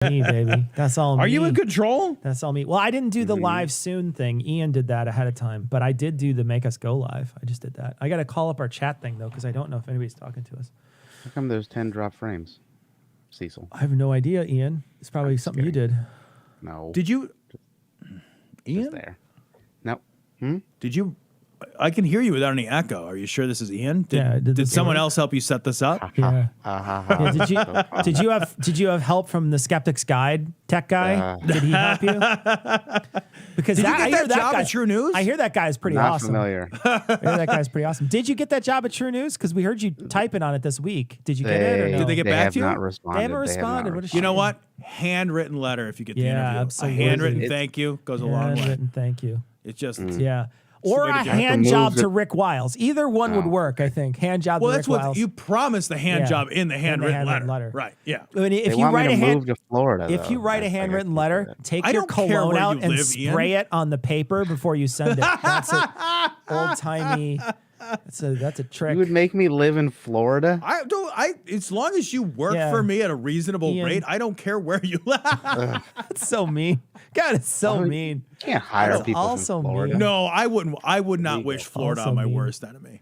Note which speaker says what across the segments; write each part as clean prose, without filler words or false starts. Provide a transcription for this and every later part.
Speaker 1: Me, baby. That's all me.
Speaker 2: Are you in control?
Speaker 1: That's all me. Well, I didn't do the live soon thing. Ian did that ahead of time, but I did do the make us go live. I just did that. I got to call up our chat thing, though, because I don't know if anybody's talking to us.
Speaker 3: How come there's 10 drop frames, Cecil?
Speaker 1: I have no idea, Ian. It's probably something you did.
Speaker 3: No.
Speaker 2: Did you?
Speaker 3: Just
Speaker 2: Ian?
Speaker 3: there. No.
Speaker 2: Did you? I can hear you without any echo. Are you sure this is Ian?
Speaker 1: Yeah,
Speaker 2: Did someone else help you set this up?
Speaker 1: Yeah. Yeah, did you have help from the Skeptic's Guide tech guy? Did he help you? Because
Speaker 2: Did you
Speaker 1: I
Speaker 2: get
Speaker 1: hear
Speaker 2: that job
Speaker 1: guy,
Speaker 2: at True News?
Speaker 1: I hear that guy's pretty
Speaker 3: Not
Speaker 1: awesome.
Speaker 3: familiar.
Speaker 1: I hear that guy's pretty awesome. Did you get that job at True News? Because we heard you typing on it this week. Did you get it or no?
Speaker 2: Did they get back to you?
Speaker 3: Not responded.
Speaker 1: They haven't responded. What a
Speaker 2: You know
Speaker 1: shame.
Speaker 2: what? Handwritten letter if you get the
Speaker 1: Yeah,
Speaker 2: interview.
Speaker 1: absolutely.
Speaker 2: A handwritten thank you goes a long way.
Speaker 1: Handwritten thank you.
Speaker 2: It's just
Speaker 1: Yeah. Or
Speaker 2: way to
Speaker 1: a
Speaker 2: do it.
Speaker 1: hand
Speaker 3: to
Speaker 1: job
Speaker 3: move
Speaker 1: to
Speaker 3: the-
Speaker 1: Rick Wiles. Either one would work, I think. Hand job
Speaker 2: well,
Speaker 1: to
Speaker 2: that's
Speaker 1: Rick
Speaker 2: what
Speaker 1: Wiles.
Speaker 2: you promised the hand job in the handwritten letter. Right? Yeah.
Speaker 1: I mean, if
Speaker 3: They
Speaker 1: you
Speaker 3: want me
Speaker 1: write
Speaker 3: to
Speaker 1: a hand,
Speaker 3: move to Florida.
Speaker 1: if
Speaker 3: though.
Speaker 1: you write a
Speaker 3: That's like
Speaker 1: handwritten
Speaker 3: can't do
Speaker 1: letter,
Speaker 3: that.
Speaker 1: take
Speaker 2: I
Speaker 1: your
Speaker 2: don't care
Speaker 1: cologne
Speaker 2: where
Speaker 1: out
Speaker 2: you
Speaker 1: and
Speaker 2: live,
Speaker 1: spray
Speaker 2: Ian.
Speaker 1: it on the paper before you send it. That's an old timey. That's a trick.
Speaker 3: You would make me live in Florida?
Speaker 2: I don't. As long as you work
Speaker 1: Yeah.
Speaker 2: for me at a reasonable
Speaker 1: Ian.
Speaker 2: rate, I don't care where you live.
Speaker 1: That's so mean. God, it's so mean.
Speaker 3: You can't hire
Speaker 1: That's
Speaker 3: people
Speaker 1: also
Speaker 3: from Florida.
Speaker 1: mean.
Speaker 2: No, I wouldn't. I would not wish Florida
Speaker 1: Also
Speaker 2: on my
Speaker 1: mean.
Speaker 2: worst enemy.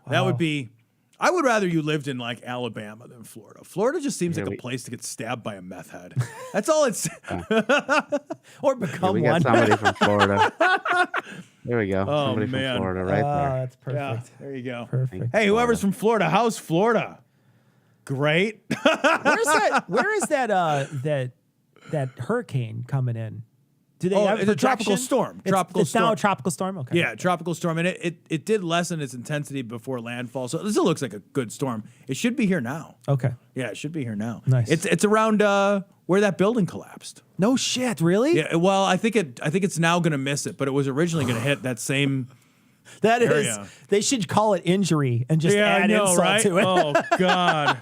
Speaker 2: That would be. I would rather you lived in like Alabama than Florida. Florida just seems like a place to get stabbed by a meth head. That's all it's.
Speaker 1: Or
Speaker 3: Yeah,
Speaker 1: become
Speaker 3: we
Speaker 1: one.
Speaker 3: got somebody from Florida. There we go.
Speaker 2: Oh,
Speaker 3: somebody
Speaker 2: man.
Speaker 3: from Florida right there.
Speaker 1: That's perfect.
Speaker 2: Yeah, there you go.
Speaker 1: Perfect.
Speaker 2: Hey, whoever's from Florida, how's Florida? Great.
Speaker 1: Where is that hurricane coming in? Do they have
Speaker 2: it's a tropical
Speaker 1: projection?
Speaker 2: storm.
Speaker 1: It's now a tropical storm. Okay.
Speaker 2: Yeah, tropical storm, and it did lessen its intensity before landfall, so it still looks like a good storm. It should be here now.
Speaker 1: Okay.
Speaker 2: Yeah, it should be here now.
Speaker 1: Nice.
Speaker 2: It's around where that building collapsed.
Speaker 1: No shit. Really?
Speaker 2: Yeah. Well, I think it's now going to miss it, but it was originally going to hit that same.
Speaker 1: That is.
Speaker 2: area.
Speaker 1: They should call it injury and just add insult
Speaker 2: right?
Speaker 1: to it.
Speaker 2: Oh God.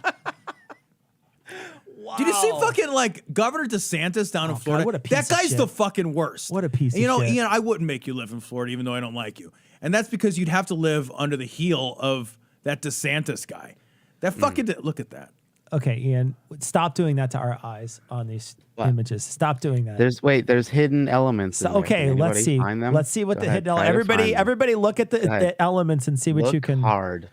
Speaker 1: Wow.
Speaker 2: Did you see fucking like Governor DeSantis down in Florida?
Speaker 1: God, what a piece
Speaker 2: that
Speaker 1: of
Speaker 2: guy's
Speaker 1: shit.
Speaker 2: the fucking worst.
Speaker 1: What a piece of
Speaker 2: You know,
Speaker 1: shit.
Speaker 2: Ian, I wouldn't make you live in Florida even though I don't like you. And that's because you'd have to live under the heel of that DeSantis guy. That fucking look at that.
Speaker 1: Okay, Ian, stop doing that to our eyes on these images. Stop doing that.
Speaker 3: There's hidden elements.
Speaker 1: So,
Speaker 3: in there.
Speaker 1: okay,
Speaker 3: Can
Speaker 1: let's
Speaker 3: anybody
Speaker 1: see.
Speaker 3: find them?
Speaker 1: Let's see what
Speaker 3: Go
Speaker 1: the
Speaker 3: ahead,
Speaker 1: hidden.
Speaker 3: try to find them.
Speaker 1: Everybody, look at the elements and see what
Speaker 3: Look
Speaker 1: you can.
Speaker 3: hard.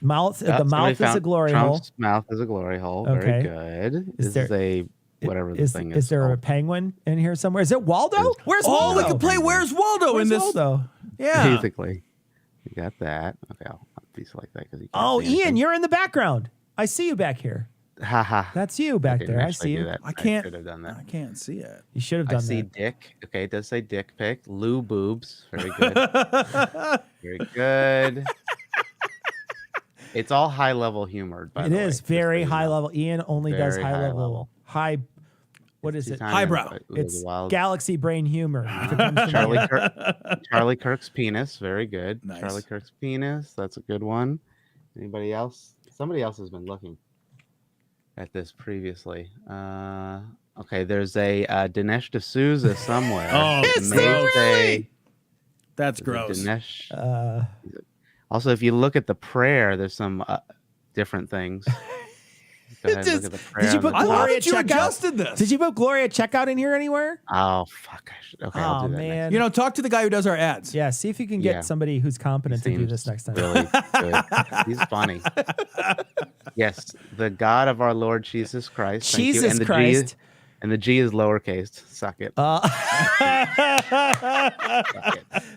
Speaker 1: Mouth. The
Speaker 3: Somebody
Speaker 1: mouth is a
Speaker 3: found
Speaker 1: glory hole.
Speaker 3: Trump's mouth is a glory hole.
Speaker 1: Okay.
Speaker 3: Very good.
Speaker 1: Is
Speaker 3: This
Speaker 1: there-
Speaker 3: is a whatever the
Speaker 1: Is
Speaker 3: thing
Speaker 1: is there a
Speaker 3: called.
Speaker 1: penguin in here somewhere? Is it Waldo? Where's
Speaker 2: Oh,
Speaker 1: Waldo?
Speaker 2: we can play Where's Waldo
Speaker 1: Where's
Speaker 2: in this.
Speaker 1: Waldo?
Speaker 2: Yeah.
Speaker 3: Basically, you got that. Okay, I'll piece it like that because.
Speaker 1: Oh, Ian, you're in the background. I see you back here.
Speaker 3: Haha.
Speaker 1: That's you back there. I see you.
Speaker 2: I can't.
Speaker 3: should have done that.
Speaker 2: I can't see it.
Speaker 1: You should have
Speaker 3: I
Speaker 1: done
Speaker 3: see
Speaker 1: that.
Speaker 3: dick. Okay, it does say dick pic. Lou boobs. Very good. Very good. It's all high level humor. By
Speaker 1: It
Speaker 3: the way,
Speaker 1: is
Speaker 3: just so
Speaker 1: very
Speaker 3: you
Speaker 1: high
Speaker 3: know.
Speaker 1: level. Ian only does
Speaker 3: Very
Speaker 1: high
Speaker 3: high
Speaker 1: level.
Speaker 3: level.
Speaker 1: High. What is
Speaker 3: He's
Speaker 1: it?
Speaker 3: not
Speaker 2: Highbrow.
Speaker 3: even-
Speaker 1: It's
Speaker 3: wild.
Speaker 1: galaxy brain humor. If it comes from
Speaker 3: Charlie
Speaker 1: you.
Speaker 3: Charlie Kirk's penis. Very good.
Speaker 2: Nice.
Speaker 3: Charlie Kirk's penis. That's a good one. Anybody else? Somebody else has been looking at this previously. Okay, there's a Dinesh D'Souza somewhere.
Speaker 2: Oh,
Speaker 3: It
Speaker 2: is
Speaker 3: may
Speaker 2: there
Speaker 3: say-
Speaker 2: That's
Speaker 3: there's a
Speaker 2: gross.
Speaker 3: Dinesh. Also, if you look at the prayer, there's some different things. Go ahead and look at the prayer.
Speaker 1: Did you
Speaker 3: on
Speaker 1: put
Speaker 3: the
Speaker 2: I
Speaker 3: top.
Speaker 2: love
Speaker 1: Gloria
Speaker 2: that you
Speaker 1: checkout?
Speaker 2: adjusted this.
Speaker 1: Did you put Gloria checkout in here anywhere?
Speaker 3: Oh fuck! Okay, I'll
Speaker 1: Oh
Speaker 3: do that
Speaker 1: man.
Speaker 3: next.
Speaker 2: You know, talk to the guy who does our ads.
Speaker 1: Yeah, see if you can get
Speaker 3: Yeah.
Speaker 1: somebody who's competent to do
Speaker 3: Seems
Speaker 1: this next time.
Speaker 3: Really good. He's funny. Yes, the God of our Lord Jesus Christ. Thank you.
Speaker 1: Jesus
Speaker 3: And the
Speaker 1: Christ.
Speaker 3: G, and the G is lowercase. Suck it.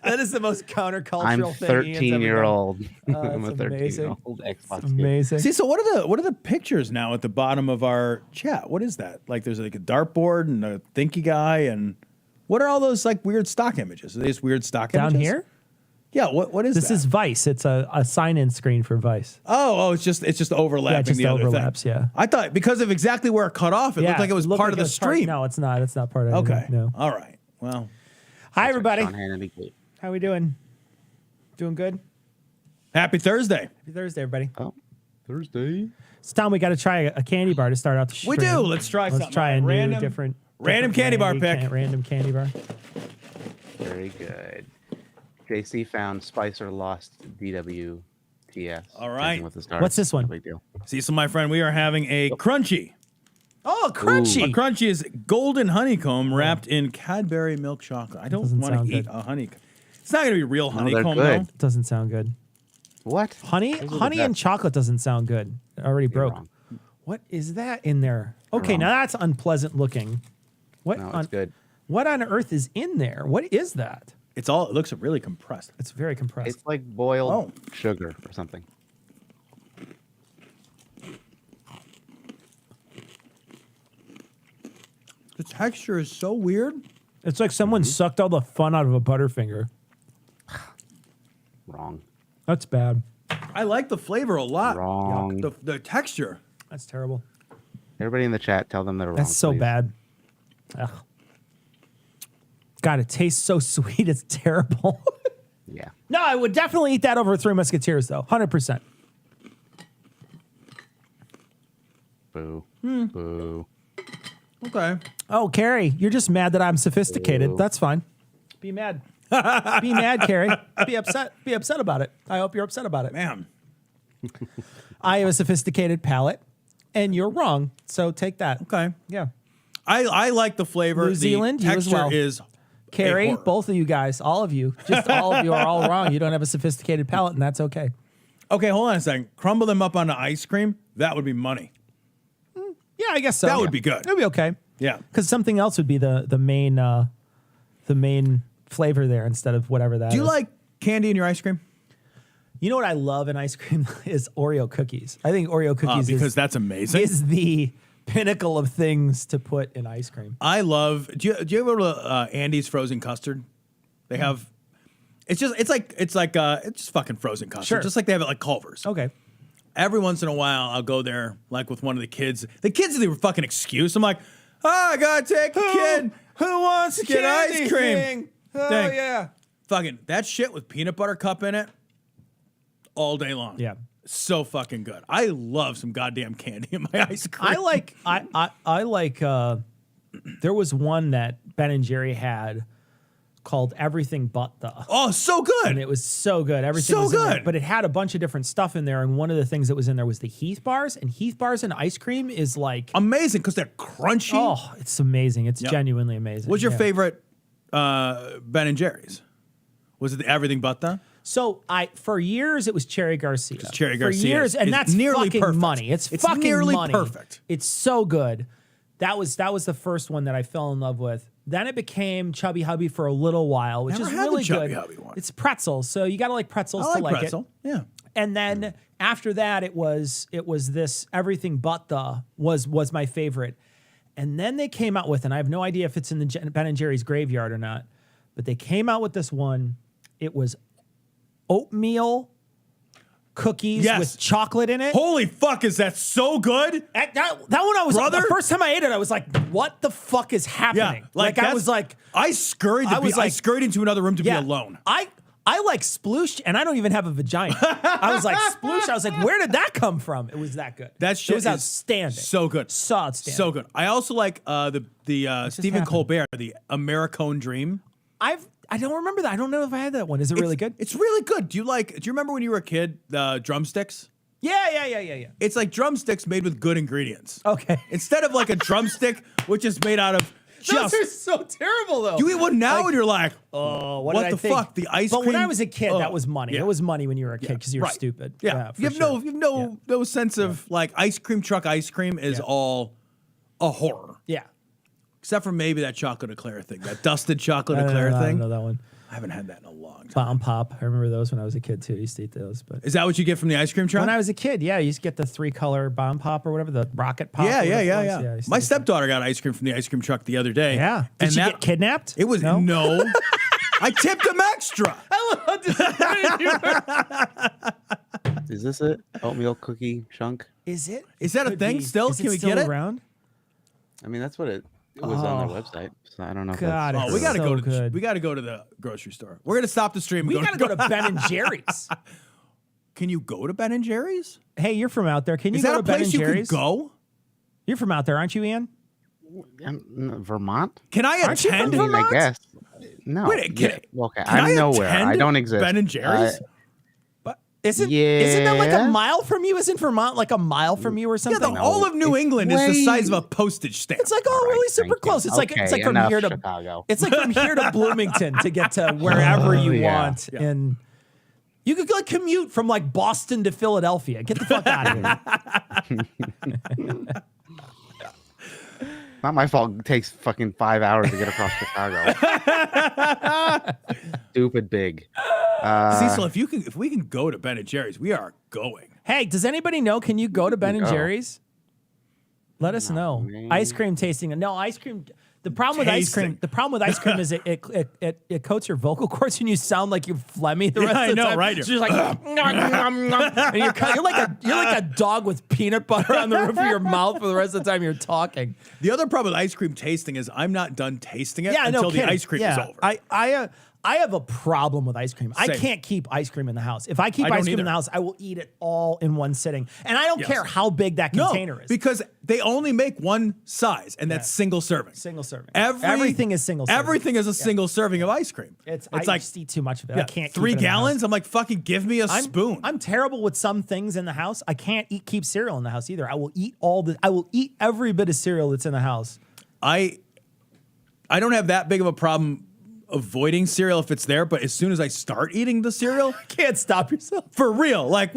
Speaker 1: That is the most countercultural
Speaker 3: I'm
Speaker 1: thing. Ian's ever done.
Speaker 3: 13-year-old.
Speaker 1: Oh,
Speaker 3: I'm a
Speaker 1: that's amazing.
Speaker 3: 13-year-old Xbox kid.
Speaker 1: Amazing.
Speaker 2: See, so what are the pictures now at the bottom of our chat? What is that? Like, there's like a dartboard and a thinky guy, and what are all those like weird stock images? Are these weird stock
Speaker 1: Down
Speaker 2: images?
Speaker 1: here?
Speaker 2: Yeah. What is
Speaker 1: This
Speaker 2: that?
Speaker 1: is Vice. It's a sign-in screen for Vice.
Speaker 2: it's just overlapping.
Speaker 1: Yeah, it just
Speaker 2: the other
Speaker 1: overlaps,
Speaker 2: thing.
Speaker 1: yeah.
Speaker 2: I thought because of exactly where it cut off, it looked like it was
Speaker 1: looked
Speaker 2: part
Speaker 1: like
Speaker 2: of
Speaker 1: it
Speaker 2: the
Speaker 1: was part-
Speaker 2: stream.
Speaker 1: No, it's not. It's not part of it.
Speaker 2: Okay.
Speaker 1: No.
Speaker 2: All right. Well,
Speaker 1: Hi, everybody.
Speaker 3: Sean Hannity clip.
Speaker 1: How we doing? Doing good?
Speaker 2: happy Thursday.
Speaker 1: Happy Thursday, everybody.
Speaker 3: Oh, Thursday.
Speaker 1: It's time we got to try a candy bar to start out the stream.
Speaker 2: We do. Let's try
Speaker 1: Let's
Speaker 2: something.
Speaker 1: try a new,
Speaker 2: Random-
Speaker 1: different
Speaker 2: candy bar pick.
Speaker 1: Random candy bar.
Speaker 3: Very good. JC found Spicer lost DWTS.
Speaker 2: All right.
Speaker 3: Taking with the stars.
Speaker 1: What's this one?
Speaker 3: No big deal.
Speaker 2: See, so my friend, we are having a crunchy
Speaker 1: Oh, crunchy.
Speaker 2: A crunchy is golden honeycomb wrapped in Cadbury milk chocolate. I don't
Speaker 1: Doesn't
Speaker 2: want
Speaker 1: sound
Speaker 2: to eat
Speaker 1: good.
Speaker 2: a honeycomb. It's not going to be real
Speaker 3: No, they're
Speaker 2: honeycomb,
Speaker 3: good.
Speaker 2: though.
Speaker 1: Doesn't sound good.
Speaker 3: What?
Speaker 1: Honey
Speaker 3: Those are the
Speaker 1: and
Speaker 3: best.
Speaker 1: chocolate doesn't sound good. It already
Speaker 3: You're
Speaker 1: broke.
Speaker 3: wrong.
Speaker 1: What is that in there? Okay,
Speaker 3: wrong.
Speaker 1: now that's unpleasant looking. What
Speaker 3: No,
Speaker 1: on
Speaker 3: it's good.
Speaker 1: what on earth is in there? What is that?
Speaker 2: It looks really compressed.
Speaker 1: It's very compressed.
Speaker 3: It's like boiled
Speaker 2: Oh.
Speaker 3: sugar or something.
Speaker 2: The texture is so weird.
Speaker 1: It's like someone sucked all the fun out of a Butterfinger.
Speaker 3: Wrong.
Speaker 1: That's bad.
Speaker 2: I like the flavor a lot.
Speaker 3: Wrong.
Speaker 2: The texture.
Speaker 1: That's terrible.
Speaker 3: Everybody in the chat, tell them they're wrong.
Speaker 1: That's so
Speaker 3: please.
Speaker 1: bad. Ugh. God, it tastes so sweet. It's terrible.
Speaker 3: Yeah.
Speaker 1: No, I would definitely eat that over Three Musketeers, though. 100%.
Speaker 3: Boo. Boo.
Speaker 2: Okay.
Speaker 1: Oh, Carrie, you're just mad that I'm sophisticated.
Speaker 3: Ew.
Speaker 1: That's fine. Be mad. Be mad, Carrie. Be upset. Be upset about it. I hope you're upset about it.
Speaker 2: Man.
Speaker 1: I have a sophisticated palate, and you're wrong. So take that.
Speaker 2: Okay.
Speaker 1: Yeah.
Speaker 2: I like the flavor.
Speaker 1: New Zealand,
Speaker 2: the
Speaker 1: you as
Speaker 2: texture
Speaker 1: well.
Speaker 2: is
Speaker 1: Carrie,
Speaker 2: a horror.
Speaker 1: both of you guys, all of you, just all of you are all wrong. You don't have a sophisticated palate, and that's okay.
Speaker 2: Okay, hold on a second. Crumble them up onto ice cream. That would be money.
Speaker 1: Yeah, I guess so.
Speaker 2: That would be good.
Speaker 1: It'd be okay.
Speaker 2: Yeah.
Speaker 1: Because something else would be the main flavor there instead of whatever that is.
Speaker 2: Do you like candy in your ice cream?
Speaker 1: You know what I love in ice cream is Oreo cookies. I think Oreo cookies
Speaker 2: Because that's amazing.
Speaker 1: is the pinnacle of things to put in ice cream.
Speaker 2: I love. Do you ever go to Andy's frozen custard? They have. It's just fucking frozen custard.
Speaker 1: Sure.
Speaker 2: Just like they have it like Culver's.
Speaker 1: Okay.
Speaker 2: Every once in a while, I'll go there like with one of the kids. The kids are the fucking excuse. I'm like, I gotta take a kid who wants to get ice cream.
Speaker 1: Oh,
Speaker 2: Dang.
Speaker 1: yeah.
Speaker 2: Fucking that shit with peanut butter cup in it all day long.
Speaker 1: Yeah.
Speaker 2: So fucking good. I love some goddamn candy in my ice cream.
Speaker 1: I like there was one that Ben and Jerry had called Everything But The.
Speaker 2: Oh, so good.
Speaker 1: And it was so good. Everything
Speaker 2: So
Speaker 1: was in there,
Speaker 2: good.
Speaker 1: but it had a bunch of different stuff in there. And one of the things that was in there was the Heath bars. And Heath bars and ice cream is like,
Speaker 2: Amazing because they're crunchy.
Speaker 1: oh, it's amazing. It's
Speaker 2: Yep.
Speaker 1: genuinely amazing.
Speaker 2: What's your
Speaker 1: Yeah.
Speaker 2: favorite Ben and Jerry's? Was it the Everything But The?
Speaker 1: So for years it was Cherry Garcia.
Speaker 2: Cherry
Speaker 1: for
Speaker 2: Garcia
Speaker 1: years, and
Speaker 2: is
Speaker 1: that's
Speaker 2: nearly
Speaker 1: fucking
Speaker 2: perfect.
Speaker 1: money. It's
Speaker 2: It's
Speaker 1: fucking
Speaker 2: nearly
Speaker 1: money.
Speaker 2: perfect.
Speaker 1: It's so good. That was the first one that I fell in love with. Then it became Chubby Hubby for a little while, which
Speaker 2: Never
Speaker 1: is
Speaker 2: had the
Speaker 1: really
Speaker 2: Chubby
Speaker 1: good.
Speaker 2: Hubby one.
Speaker 1: It's pretzels, so you got to like pretzels
Speaker 2: I
Speaker 1: to
Speaker 2: like
Speaker 1: like
Speaker 2: pretzel.
Speaker 1: it.
Speaker 2: Yeah.
Speaker 1: And then after that, it was this Everything But The was my favorite. And then they came out with, and I have no idea if it's in the Ben and Jerry's graveyard or not, but they came out with this one. It was oatmeal cookies
Speaker 2: Yes.
Speaker 1: with chocolate in it.
Speaker 2: Holy fuck, is that so good?
Speaker 1: That one I was
Speaker 2: Brother?
Speaker 1: the first time I ate it, I was like, "What the fuck is happening?" Like I
Speaker 2: that's-
Speaker 1: was like,
Speaker 2: I scurried.
Speaker 1: I was
Speaker 2: I
Speaker 1: like-
Speaker 2: scurried into another room to
Speaker 1: yeah,
Speaker 2: be alone.
Speaker 1: I like sploosh, and I don't even have a vagina. I was like sploosh. I was like, where did that come from? It was that good.
Speaker 2: That shit
Speaker 1: it was
Speaker 2: is
Speaker 1: outstanding.
Speaker 2: So good.
Speaker 1: So outstanding.
Speaker 2: So good. I also like the Stephen
Speaker 1: happened?
Speaker 2: Colbert, the Americone Dream.
Speaker 1: I don't remember that. I don't know if I had that one. Is it really good?
Speaker 2: It's really good. Do you remember when you were a kid, the drumsticks?
Speaker 1: Yeah.
Speaker 2: It's like drumsticks made with good ingredients.
Speaker 1: Okay.
Speaker 2: Instead of like a drumstick, which is made out of
Speaker 1: Those
Speaker 2: just.
Speaker 1: are so terrible, though.
Speaker 2: You eat one now and you're like,
Speaker 1: oh,
Speaker 2: what
Speaker 1: did I
Speaker 2: the
Speaker 1: think?
Speaker 2: fuck? The ice
Speaker 1: But
Speaker 2: cream.
Speaker 1: when I was a kid,
Speaker 2: Oh,
Speaker 1: that was money.
Speaker 2: yeah.
Speaker 1: It was money when you were a kid because you were
Speaker 2: Right.
Speaker 1: stupid.
Speaker 2: Yeah.
Speaker 1: for
Speaker 2: you have
Speaker 1: sure.
Speaker 2: no sense of like ice cream truck ice cream is all a horror.
Speaker 1: Yeah.
Speaker 2: Except for maybe that chocolate eclair thing, that dusted chocolate
Speaker 1: I
Speaker 2: eclair
Speaker 1: don't
Speaker 2: thing.
Speaker 1: know that one.
Speaker 2: I haven't had that in a long time.
Speaker 1: Bomb Pop. I remember those when I was a kid too. I used to eat those. But
Speaker 2: Is that what you get from the ice cream truck?
Speaker 1: when I was a kid, yeah, you used to get the 3-color Bomb Pop or whatever, the Rocket Pop.
Speaker 2: Yeah.
Speaker 1: or whatever it was. I used to
Speaker 2: My
Speaker 1: get that.
Speaker 2: stepdaughter got ice cream from the ice cream truck the other day.
Speaker 1: Yeah. Did
Speaker 2: and
Speaker 1: she
Speaker 2: that
Speaker 1: get kidnapped?
Speaker 2: It was no. I tipped him extra.
Speaker 3: Is this it? Oatmeal cookie chunk?
Speaker 1: Is it?
Speaker 2: Is that a
Speaker 1: Could
Speaker 2: thing
Speaker 1: be.
Speaker 2: still?
Speaker 1: Is
Speaker 2: Can we
Speaker 1: still
Speaker 2: get it?
Speaker 1: around?
Speaker 3: I mean, that's what it was on their website. So I don't know. If
Speaker 1: God,
Speaker 3: that's
Speaker 2: Oh, we
Speaker 1: It's
Speaker 2: gotta
Speaker 1: so
Speaker 2: go to
Speaker 1: good.
Speaker 2: we gotta go to the grocery store. We're gonna stop the stream.
Speaker 1: We
Speaker 2: and
Speaker 1: got to go to Ben and Jerry's.
Speaker 2: Can you go to Ben and Jerry's?
Speaker 1: Hey, you're from out there. Can you
Speaker 2: Is
Speaker 1: go
Speaker 2: that
Speaker 1: to
Speaker 2: a
Speaker 1: Ben and
Speaker 2: place you
Speaker 1: Jerry's?
Speaker 2: could go?
Speaker 1: You're from out there, aren't you, Ian?
Speaker 3: Vermont?
Speaker 2: Can I
Speaker 1: Aren't you from
Speaker 2: attend?
Speaker 3: I mean, I
Speaker 1: Vermont?
Speaker 3: guess. No.
Speaker 2: Wait,
Speaker 3: yeah, well, okay.
Speaker 2: can I
Speaker 3: I'm nowhere. I
Speaker 2: attend
Speaker 3: don't exist.
Speaker 2: Ben and Jerry's?
Speaker 1: Isn't that like a mile from you? Isn't Vermont like a mile from you or
Speaker 2: Yeah,
Speaker 1: something?
Speaker 2: all of New England is the size of a postage stamp.
Speaker 1: It's like really super close. It's like from here to
Speaker 3: Chicago.
Speaker 1: It's like from here to Bloomington to get to wherever you want.
Speaker 2: Yeah.
Speaker 1: And you could like commute from like Boston to Philadelphia. Get the fuck out of here.
Speaker 3: Not my fault. It takes fucking 5 hours to get across Chicago. Stupid big.
Speaker 2: Cecil, if we can go to Ben and Jerry's, we are going.
Speaker 1: Hey, does anybody know? Can you go to Ben and Jerry's? Let us know.
Speaker 3: Man.
Speaker 1: Ice cream tasting. No, ice cream. The problem with ice cream. The problem with ice cream is it coats your vocal cords and you sound like you're phlegmy the rest of the time.
Speaker 2: right?
Speaker 1: So you're like, and you're like a dog with peanut butter on the roof of your mouth for the rest of the time you're talking.
Speaker 2: The other problem with ice cream tasting is I'm not done tasting it
Speaker 1: Yeah,
Speaker 2: until
Speaker 1: no
Speaker 2: the
Speaker 1: kidding.
Speaker 2: ice cream is over.
Speaker 1: I have a problem with ice cream. I
Speaker 2: Same.
Speaker 1: can't keep ice cream in the house. If I keep
Speaker 2: I don't
Speaker 1: ice cream in
Speaker 2: either.
Speaker 1: the house, I will eat it all in one sitting. And I don't care how big that container is.
Speaker 2: Because they only make one size, and that's single serving.
Speaker 1: Single serving.
Speaker 2: Everything
Speaker 1: is single serving.
Speaker 2: Everything is a single serving of ice cream.
Speaker 1: I
Speaker 2: like
Speaker 1: just eat too much of it. I can't keep
Speaker 2: 3
Speaker 1: it in the
Speaker 2: gallons.
Speaker 1: house.
Speaker 2: I'm like, fucking give me a spoon.
Speaker 1: I'm terrible with some things in the house. I can't keep cereal in the house either. I will eat every bit of cereal that's in the house.
Speaker 2: I don't have that big of a problem avoiding cereal if it's there, but as soon as I start eating the cereal,
Speaker 1: Can't stop yourself.
Speaker 2: for real, like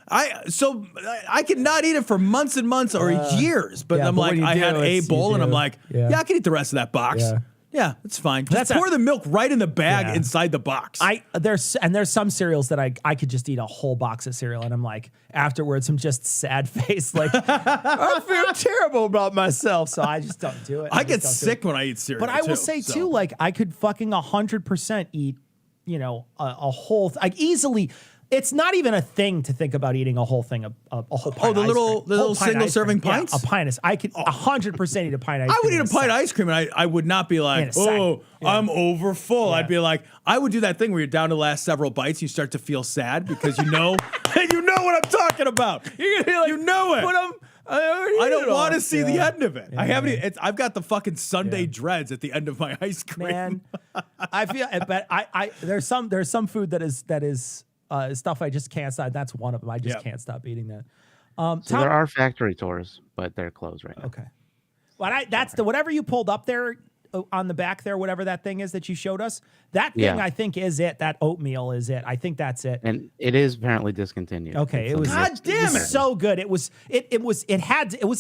Speaker 2: I could not eat it for months and months or years, but
Speaker 1: yeah,
Speaker 2: I'm
Speaker 1: but
Speaker 2: like,
Speaker 1: when you
Speaker 2: I
Speaker 1: do,
Speaker 2: had a
Speaker 1: it's- you
Speaker 2: bowl and I'm
Speaker 1: do.
Speaker 2: like,
Speaker 1: Yeah.
Speaker 2: yeah, I can eat the rest of that box. Yeah, it's fine. Just pour the milk right in the bag
Speaker 1: Yeah.
Speaker 2: inside the box.
Speaker 1: There's some cereals that I could just eat a whole box of cereal and I'm like afterwards I'm just sad faced like I feel terrible about myself, so I just don't do it.
Speaker 2: I get
Speaker 1: just don't do
Speaker 2: sick
Speaker 1: it.
Speaker 2: when I eat cereal.
Speaker 1: But I will say
Speaker 2: so.
Speaker 1: too, like I could fucking 100% eat, a whole like easily. It's not even a thing to think about eating a whole thing, a whole pint.
Speaker 2: the
Speaker 1: of ice
Speaker 2: little
Speaker 1: cream. Whole pint of
Speaker 2: single
Speaker 1: ice
Speaker 2: serving
Speaker 1: cream.
Speaker 2: pints?
Speaker 1: Yeah, a pint of. I could 100% eat a pint of ice
Speaker 2: I would
Speaker 1: cream.
Speaker 2: eat a pint of ice cream and I would not be
Speaker 1: In
Speaker 2: like,
Speaker 1: a second.
Speaker 2: I'm over full.
Speaker 1: Yeah.
Speaker 2: I'd be like, I would do that thing where you're down to the last several bites and you start to feel sad because you know what I'm talking about.
Speaker 1: You're gonna be like,
Speaker 2: You know it.
Speaker 1: But
Speaker 2: I don't want to see the
Speaker 1: Yeah.
Speaker 2: end of it. I haven't. I've got the fucking Sunday dreads at the end of my ice cream.
Speaker 1: Man, I feel. But there's some food that is stuff I just can't stop. That's one of them. I just can't stop eating that.
Speaker 3: So
Speaker 1: Tom,
Speaker 3: there are factory tours, but they're closed right now.
Speaker 1: okay. Well, that's whatever you pulled up there on the back there, whatever that thing is that you showed us. That thing,
Speaker 3: Yeah.
Speaker 1: I think, is it. That oatmeal is it. I think that's it.
Speaker 3: And it is apparently discontinued.
Speaker 1: Okay,
Speaker 3: It's
Speaker 1: it was.
Speaker 2: God damn
Speaker 1: it was
Speaker 2: it.
Speaker 1: so good. It was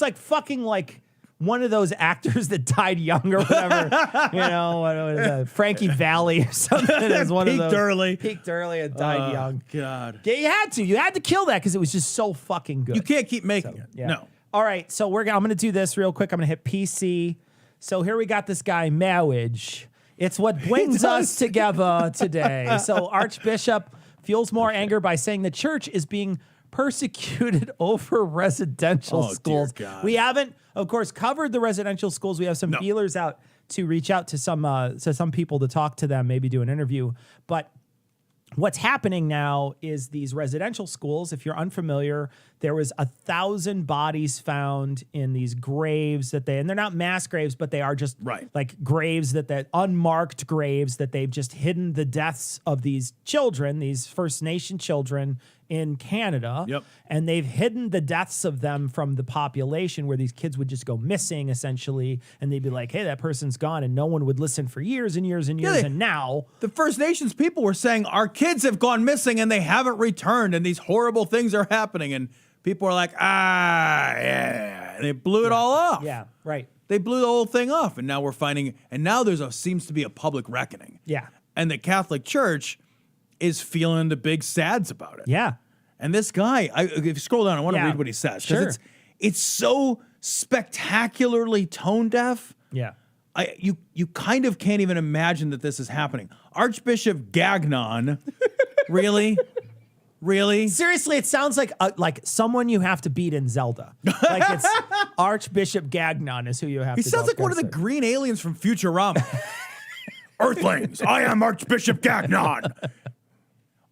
Speaker 1: like fucking like one of those actors that died young or whatever. What is that? Frankie Valli or something. Is one
Speaker 2: Peaked
Speaker 1: of those.
Speaker 2: early.
Speaker 1: Peaked early and died young.
Speaker 2: God.
Speaker 1: Yeah, you had to kill that because it was just so fucking good.
Speaker 2: You can't keep making it.
Speaker 1: Yeah.
Speaker 2: No.
Speaker 1: All right, so I'm going to do this real quick. I'm going to hit PC. So here we got this guy, Marriage. It's what brings us together today. So Archbishop fuels more anger by saying the church is being persecuted over residential
Speaker 2: Oh, dear
Speaker 1: schools.
Speaker 2: God.
Speaker 1: We haven't, of course, covered the residential schools. We have some feelers out to reach out to some people to talk to them, maybe do an interview. But what's happening now is these residential schools, if you're unfamiliar, there was 1,000 bodies found in these graves and they're not mass graves, but they are just like graves that unmarked graves that they've just hidden the deaths of these children, these First Nation children in Canada.
Speaker 2: Yep.
Speaker 1: And they've hidden the deaths of them from the population where these kids would just go missing essentially. And they'd be like, hey, that person's gone. And no one would listen for years and years and years.
Speaker 2: Yeah,
Speaker 1: And now
Speaker 2: The First Nations people were saying our kids have gone missing and they haven't returned and these horrible things are happening. And people are like, yeah. And they blew it all off.
Speaker 1: Yeah, right.
Speaker 2: They blew the whole thing off. And now we're finding, and now seems to be a public reckoning.
Speaker 1: Yeah.
Speaker 2: And the Catholic Church is feeling the big sads about it.
Speaker 1: Yeah.
Speaker 2: And this guy, if you scroll down, I want to read what he says. 'Cause
Speaker 1: Sure.
Speaker 2: it's so spectacularly tone deaf.
Speaker 1: Yeah.
Speaker 2: You kind of can't even imagine that this is happening. Archbishop Gagnon, really?
Speaker 1: Seriously, it sounds like someone you have to beat in Zelda. Like it's Archbishop Gagnon is who you have
Speaker 2: He
Speaker 1: to
Speaker 2: sounds
Speaker 1: go
Speaker 2: like one of the
Speaker 1: against.
Speaker 2: green aliens from Futurama. Earthlings, I am Archbishop Gagnon.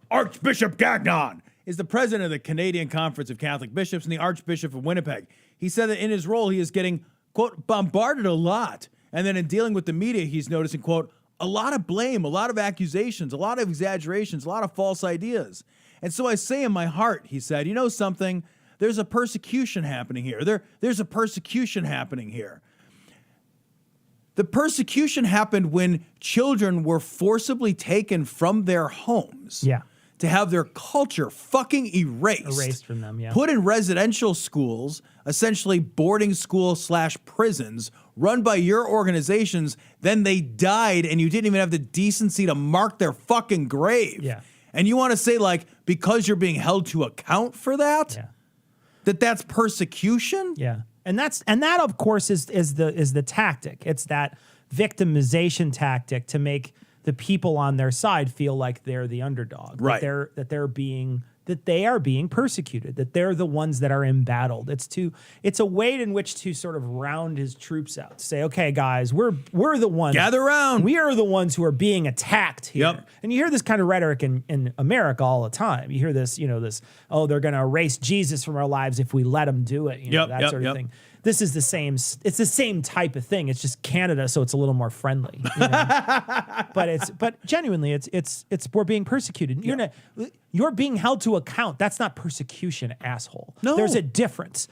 Speaker 2: Archbishop Gagnon is the president of the Canadian Conference of Catholic Bishops and the Archbishop of Winnipeg. He said that in his role, he is getting, quote, bombarded a lot. And then in dealing with the media, he's noticing, quote, a lot of blame, a lot of accusations, a lot of exaggerations, a lot of false ideas. And so I say in my heart, he said, you know something? There's a persecution happening here. There's a persecution happening here. The persecution happened when children were forcibly taken from their homes.
Speaker 1: Yeah.
Speaker 2: To have their culture fucking erased
Speaker 1: From them, yeah.
Speaker 2: put in residential schools, essentially boarding schools / prisons, run by your organizations. Then they died, and you didn't even have the decency to mark their fucking grave.
Speaker 1: Yeah.
Speaker 2: And you want to say, like, because you're being held to account for that,
Speaker 1: Yeah.
Speaker 2: that's persecution?
Speaker 1: Yeah. And that of course is the tactic. It's that victimization tactic to make the people on their side feel like they're the underdog,
Speaker 2: right?
Speaker 1: That they are being persecuted, that they're the ones that are embattled. It's a way in which to sort of round his troops out, to say, okay, guys, we're the ones.
Speaker 2: Gather around.
Speaker 1: We are the ones who are being attacked here.
Speaker 2: Yep.
Speaker 1: And you hear this kind of rhetoric in America all the time. You hear this, oh, they're going to erase Jesus from our lives if we let them do it. That sort of thing. This is the same. It's the same type of thing. It's just Canada, so it's a little more friendly. But genuinely, it's we're being persecuted. You're being held to account. That's not persecution, asshole.
Speaker 2: No,
Speaker 1: there's a difference.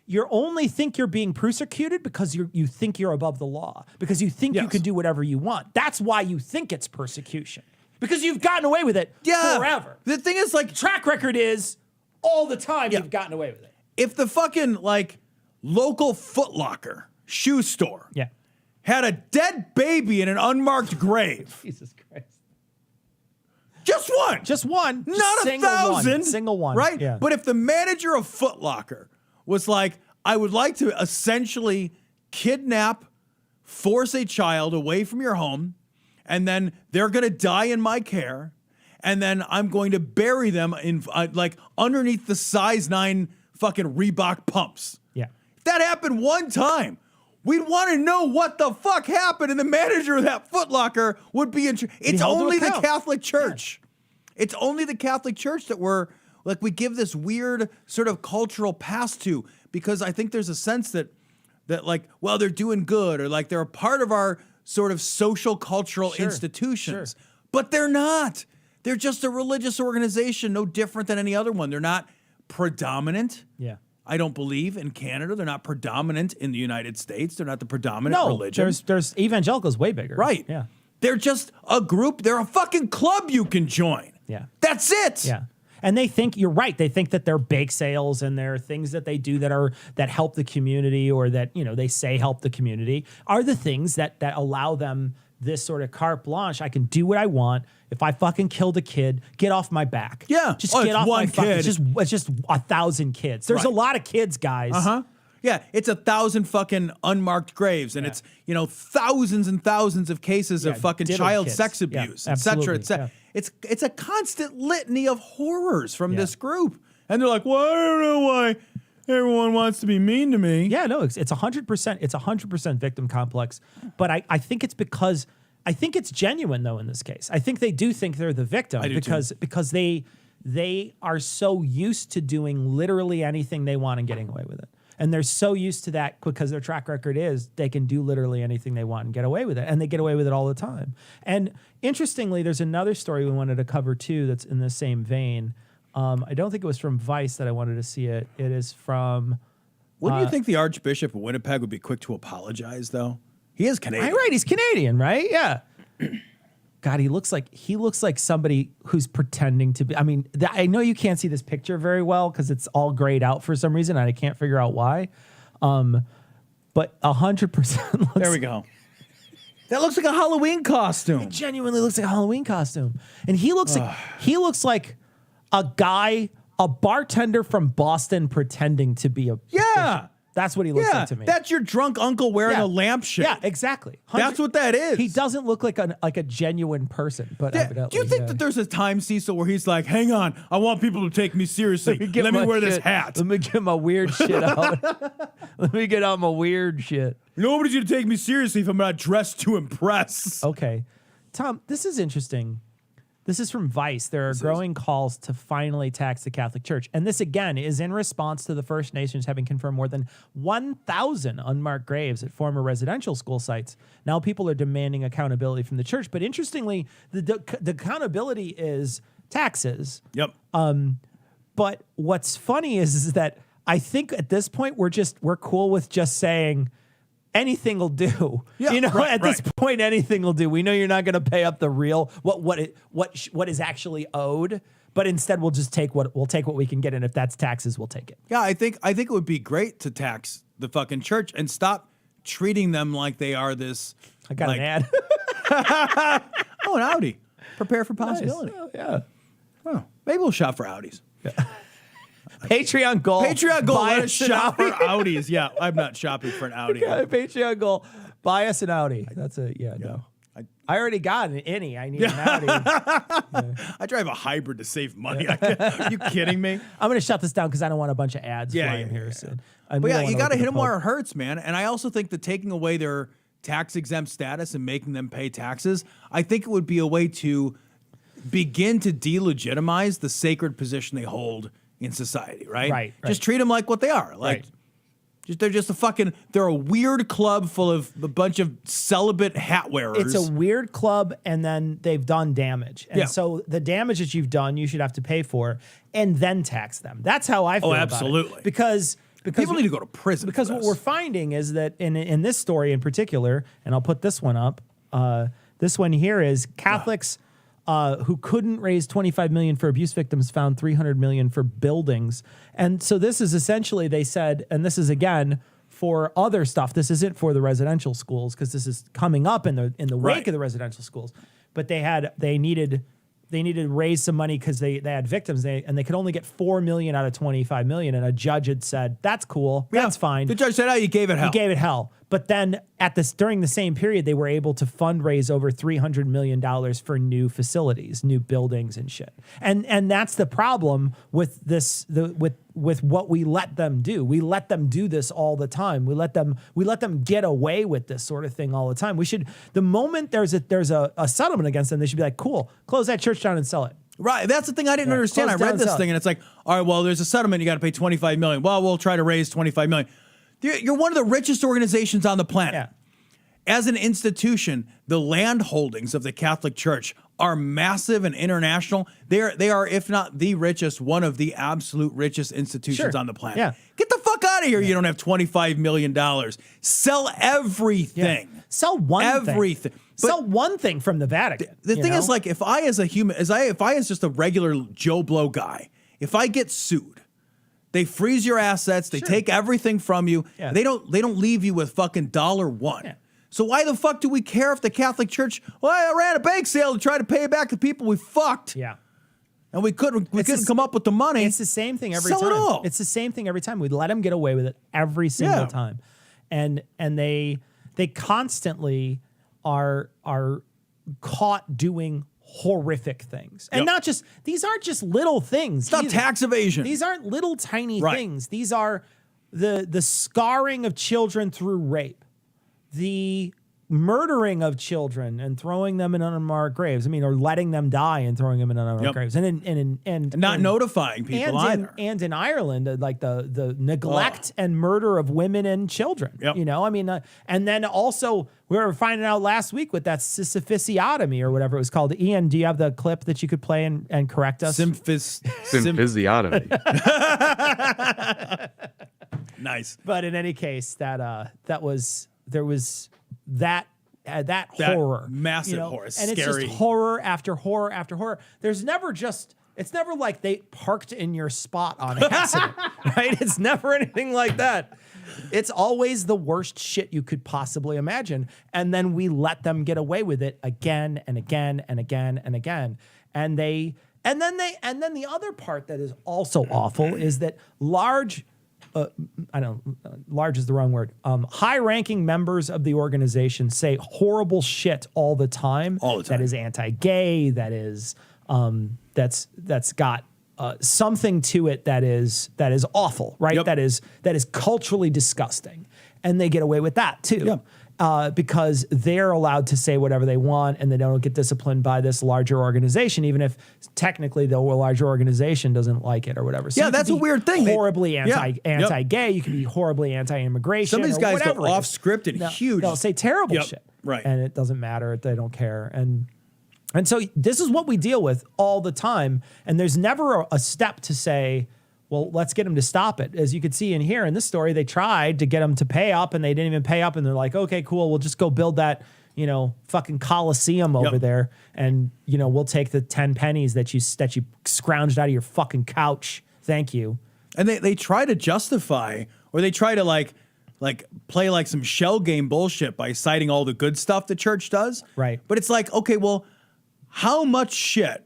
Speaker 1: You only think you're being persecuted because you think you're above the law, because you think you can do whatever you want. That's why you think it's persecution, because you've gotten away with it forever.
Speaker 2: The thing is, like,
Speaker 1: track record is all the time you've gotten away with it.
Speaker 2: If the fucking, like, local Foot Locker shoe store had a dead baby in an unmarked grave.
Speaker 1: Jesus Christ.
Speaker 2: Just one.
Speaker 1: Just one.
Speaker 2: Not 1,000.
Speaker 1: Single one.
Speaker 2: Right?
Speaker 1: Yeah.
Speaker 2: But if the manager of Foot Locker was like, I would like to essentially kidnap, force a child away from your home, and then they're going to die in my care, and then I'm going to bury them in like underneath the size 9 fucking Reebok pumps.
Speaker 1: Yeah.
Speaker 2: If that happened one time, we'd want to know what the fuck happened, and the manager of that Foot Locker would be in. It's only the Catholic Church. Yeah. It's only the Catholic Church that we give this weird sort of cultural pass to, because I think there's a sense that like, well, they're doing good, or like they're a part of our sort of social cultural institutions, but they're not. They're just a religious organization, no different than any other one. They're not predominant.
Speaker 1: Yeah.
Speaker 2: I don't believe in Canada. They're not predominant in the United States. They're not the predominant religion.
Speaker 1: There's evangelicals way bigger.
Speaker 2: Right.
Speaker 1: Yeah.
Speaker 2: They're just a group. They're a fucking club you can join.
Speaker 1: Yeah.
Speaker 2: That's it.
Speaker 1: Yeah. And they think, you're right, they think that their bake sales and their things that they do that help the community, or that, they say help the community, are the things that allow them this sort of carte blanche. I can do what I want. If I fucking killed a kid, get off my back.
Speaker 2: Yeah.
Speaker 1: Just get off my fucking. It's just 1,000 kids. There's a lot of kids, guys.
Speaker 2: Uh-huh. Yeah, it's 1,000 fucking unmarked graves, and it's, thousands and thousands of cases of fucking child
Speaker 1: kids.
Speaker 2: sex abuse, et cetera, et cetera. It's a constant litany of horrors from this group. And they're like, well, I don't know why everyone wants to be mean to me.
Speaker 1: Yeah, no, it's 100%. It's 100% victim complex. But I think it's because I think it's genuine, though, in this case. I think they do think they're the victim because they are so used to doing literally anything they want and getting away with it. And they're so used to that because their track record is they can do literally anything they want and get away with it. And they get away with it all the time. And interestingly, there's another story we wanted to cover, too, that's in the same vein. I don't think it was from Vice that I wanted to see it. It is from...
Speaker 2: Wouldn't you think the Archbishop of Winnipeg would be quick to apologize, though? He is Canadian.
Speaker 1: Right, he's Canadian, right? Yeah. God, he looks like somebody who's pretending to be. I mean, I know you can't see this picture very well because it's all grayed out for some reason, and I can't figure out why. But 100%.
Speaker 2: There we go. That looks like a Halloween costume.
Speaker 1: It genuinely looks like a Halloween costume, and he looks like a guy, a bartender from Boston, pretending to be a bishop. That's what he looks like to me.
Speaker 2: That's your drunk uncle wearing a lampshade.
Speaker 1: Yeah, exactly.
Speaker 2: That's what that is.
Speaker 1: He doesn't look like a genuine person. But
Speaker 2: do you think that there's a time, Cecil, where he's like, hang on, I want people to take me seriously. Let me wear this hat.
Speaker 1: Let me get my weird shit out. Let me get out my weird shit.
Speaker 2: Nobody's going to take me seriously if I'm not dressed to impress.
Speaker 1: Okay. Tom, this is interesting. This is from Vice. There are growing calls to finally tax the Catholic Church. And this, again, is in response to the First Nations having confirmed more than 1,000 unmarked graves at former residential school sites. Now people are demanding accountability from the church. But interestingly, the accountability is taxes.
Speaker 2: Yep.
Speaker 1: But what's funny is that I think at this point we're cool with just saying anything will do.
Speaker 2: Yeah,
Speaker 1: you know,
Speaker 2: right,
Speaker 1: at this point anything will do. We know you're not going to pay up the real what is actually owed, but instead we'll take what we can get, and if that's taxes, we'll take it.
Speaker 2: Yeah, I think it would be great to tax the fucking church and stop treating them like they are this.
Speaker 1: I got an ad.
Speaker 2: Oh, an Audi. Prepare for possibility.
Speaker 1: Nice. Oh, yeah.
Speaker 2: Oh, maybe we'll shop for Audis.
Speaker 1: Patreon goal.
Speaker 2: Patreon goal.
Speaker 1: Buy
Speaker 2: Let us
Speaker 1: us an
Speaker 2: shop for
Speaker 1: Audi.
Speaker 2: Audis. Yeah, I'm not shopping for an Audi.
Speaker 1: Yeah, Patreon goal. Buy us an Audi. That's a no. I already got an innie. I need an Audi.
Speaker 2: I drive a hybrid to save money. Are you kidding me?
Speaker 1: I'm going to shut this down because I don't want a bunch of ads flying here soon.
Speaker 2: But yeah, you got to hit them where it hurts, man. And I also think that taking away their tax exempt status and making them pay taxes, I think it would be a way to begin to delegitimize the sacred position they hold in society, right?
Speaker 1: Right.
Speaker 2: Just treat them like what they are. Like, they're a weird club full of a bunch of celibate hat wearers.
Speaker 1: It's a weird club, and then they've done damage. And
Speaker 2: Yeah.
Speaker 1: so the damage that you've done, you should have to pay for and then tax them. That's how I feel about it.
Speaker 2: absolutely.
Speaker 1: Because
Speaker 2: People need to go to prison.
Speaker 1: Because what we're finding is that in this story in particular, and I'll put this one up, this one here is Catholics who couldn't raise $25 million for abuse victims found $300 million for buildings. And so this is essentially, they said, and this is again for other stuff. This isn't for the residential schools because this is coming up in the wake of the residential schools. But they needed to raise some money because they had victims, and they could only get $4 million out of $25 million. And a judge had said, "That's cool, that's fine."
Speaker 2: The judge said, "Oh, you gave it hell."
Speaker 1: He gave it hell. But then during the same period, they were able to fundraise over $300 million for new facilities, new buildings and shit. And that's the problem with this, with what we let them do. We let them do this all the time. We let them get away with this sort of thing all the time. The moment there's a settlement against them, they should be like, cool, close that church down and sell it.
Speaker 2: Right. That's the thing I didn't understand. I read this thing and it's like, all right, well, there's a settlement. You got to pay $25 million. Well, we'll try to raise $25 million. You're one of the richest organizations on the planet.
Speaker 1: Yeah.
Speaker 2: As an institution, the land holdings of the Catholic Church are massive and international. They are, if not the richest, one of the absolute richest institutions on the planet.
Speaker 1: Yeah.
Speaker 2: Get the fuck out of here. You don't have $25 million. Sell everything.
Speaker 1: Yeah. Sell one thing.
Speaker 2: Everything.
Speaker 1: Sell one thing from the Vatican.
Speaker 2: The thing is, like, if I as a human, if I as just a regular Joe Blow guy, if I get sued, they freeze your assets. They take everything from you.
Speaker 1: Yeah.
Speaker 2: They don't leave you with fucking $1.
Speaker 1: Yeah.
Speaker 2: So why the fuck do we care if the Catholic Church? Well, I ran a bank sale to try to pay back the people we fucked.
Speaker 1: Yeah.
Speaker 2: And we couldn't come up with the money.
Speaker 1: It's the same thing every
Speaker 2: Sell
Speaker 1: time.
Speaker 2: it all.
Speaker 1: It's the same thing every time. We let them get away with it every single time. And they constantly are caught doing horrific things. And not just, these aren't just little things.
Speaker 2: It's not tax evasion.
Speaker 1: These aren't little tiny things. These are the scarring of children through rape, the murdering of children and throwing them in unmarked graves. I mean, or letting them die and throwing them in unmarked graves. And
Speaker 2: not notifying people either.
Speaker 1: And in Ireland, like the neglect and murder of women and children.
Speaker 2: Yep.
Speaker 1: You know, I mean, and then also we were finding out last week with that symphysiotomy or whatever it was called. Ian, do you have the clip that you could play and correct us?
Speaker 3: Symphysiotomy.
Speaker 2: Nice.
Speaker 1: But in any case, there was that horror,
Speaker 2: massive horror,
Speaker 1: and
Speaker 2: scary.
Speaker 1: it's just horror after horror after horror. It's never like they parked in your spot on accident, right? It's never anything like that. It's always the worst shit you could possibly imagine, and then we let them get away with it again and again and again and again, and then the other part that is also awful is that large is the wrong word. High-ranking members of the organization say horrible shit all the time.
Speaker 2: All the time.
Speaker 1: That is anti-gay. That is that's got something to it that is awful, right?
Speaker 2: Yep.
Speaker 1: That is culturally disgusting, and they get away with that too.
Speaker 2: Yep.
Speaker 1: Because they're allowed to say whatever they want and they don't get disciplined by this larger organization, even if technically the larger organization doesn't like it or whatever. So
Speaker 2: that's a weird thing.
Speaker 1: Horribly anti-gay. You can be horribly anti-immigration.
Speaker 2: Some of these guys
Speaker 1: whatever
Speaker 2: go off script and huge.
Speaker 1: They'll say terrible shit.
Speaker 2: Right.
Speaker 1: And it doesn't matter. They don't care. And And so this is what we deal with all the time. And there's never a step to say, well, let's get them to stop it. As you could see in here in this story, they tried to get them to pay up and they didn't even pay up. And they're like, okay, cool. We'll just go build that, fucking Coliseum over there. And, we'll take the 10 pennies that you scrounged out of your fucking couch. Thank you.
Speaker 2: And they try to justify, or they try to like play like some shell game bullshit by citing all the good stuff the church does.
Speaker 1: Right.
Speaker 2: But it's like, okay, well, how much shit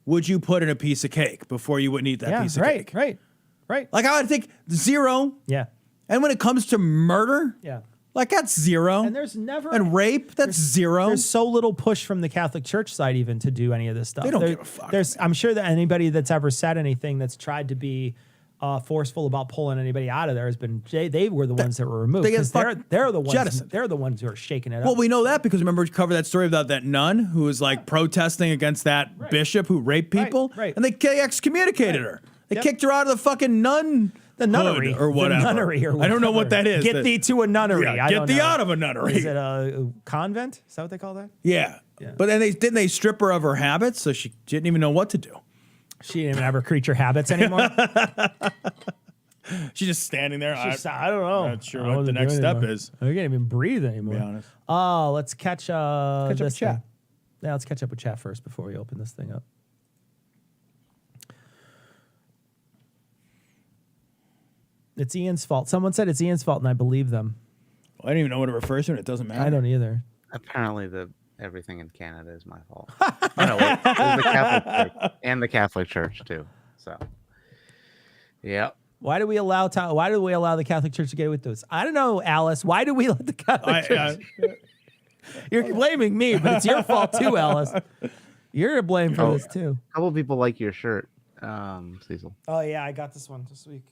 Speaker 2: would you put in a piece of cake before you wouldn't eat that piece of cake?
Speaker 1: Right.
Speaker 2: Like I would think 0.
Speaker 1: Yeah.
Speaker 2: And when it comes to murder,
Speaker 1: Yeah.
Speaker 2: like that's 0.
Speaker 1: And there's never...
Speaker 2: And rape, that's 0.
Speaker 1: There's so little push from the Catholic Church side even to do any of this stuff.
Speaker 2: They don't give a fuck.
Speaker 1: I'm sure that anybody that's ever said anything that's tried to be forceful about pulling anybody out of there has been... They were the ones that were removed. Because they're the ones
Speaker 2: jettisoned.
Speaker 1: They're the ones who are shaking it up.
Speaker 2: Well, we know that because remember we covered that story about that nun who was like protesting against that bishop who raped people?
Speaker 1: Right.
Speaker 2: And they excommunicated her. They kicked her out of the fucking
Speaker 1: the nunnery
Speaker 2: or whatever.
Speaker 1: The nunnery or whatever.
Speaker 2: I don't know what that is.
Speaker 1: Get thee to a nunnery.
Speaker 2: Yeah, get thee out of a nunnery.
Speaker 1: Is it a convent? Is that what they call that?
Speaker 2: Yeah. But then didn't they strip her of her habits so she didn't even know what to do.
Speaker 1: She didn't even have her creature habits anymore.
Speaker 2: She's just standing there.
Speaker 1: I don't know.
Speaker 2: I'm not sure what the next step is.
Speaker 1: I can't even breathe anymore.
Speaker 2: To be honest.
Speaker 1: Oh, let's catch
Speaker 2: up with chat.
Speaker 1: Thing. Yeah, let's catch up with chat first before we open this thing up. It's Ian's fault. Someone said it's Ian's fault, and I believe them.
Speaker 2: Well, I don't even know what it refers to, and it doesn't matter.
Speaker 1: I don't either.
Speaker 3: Apparently, everything in Canada is my fault. No, it was the Catholic Church and the Catholic Church too. So, yeah.
Speaker 1: Why do we allow the Catholic Church to get away with this? I don't know, Alice. Why do we let the Catholic Church? You're blaming me, but it's your fault too, Alice. You're to blame for this too.
Speaker 3: A couple people like your shirt, Cecil.
Speaker 1: Oh yeah, I got this one this week.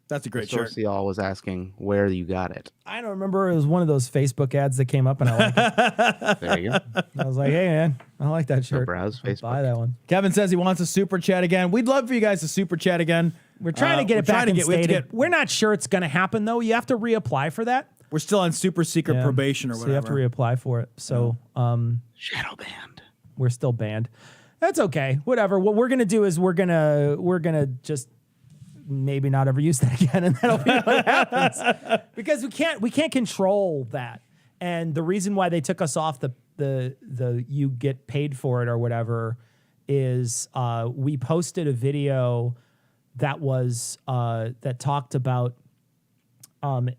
Speaker 2: That's a great shirt.
Speaker 3: Social was asking where you got it.
Speaker 1: I don't remember. It was one of those Facebook ads that came up, and I liked it.
Speaker 3: There you go.
Speaker 1: I was like, hey man, I like that shirt.
Speaker 3: Browse Facebook.
Speaker 1: Buy that one.
Speaker 2: Kevin says he wants a super chat again. We'd love for you guys to super chat again.
Speaker 1: We're trying to get it back instated. We're not sure it's going to happen though. You have to reapply for that.
Speaker 2: We're still on super secret probation or whatever.
Speaker 1: So you have to reapply for it. So
Speaker 3: shadow banned.
Speaker 1: We're still banned. That's okay. Whatever. What we're gonna do is we're gonna just maybe not ever use that again, and that'll be what happens. Because we can't control that. And the reason why they took us off the you get paid for it or whatever is we posted a video that was that talked about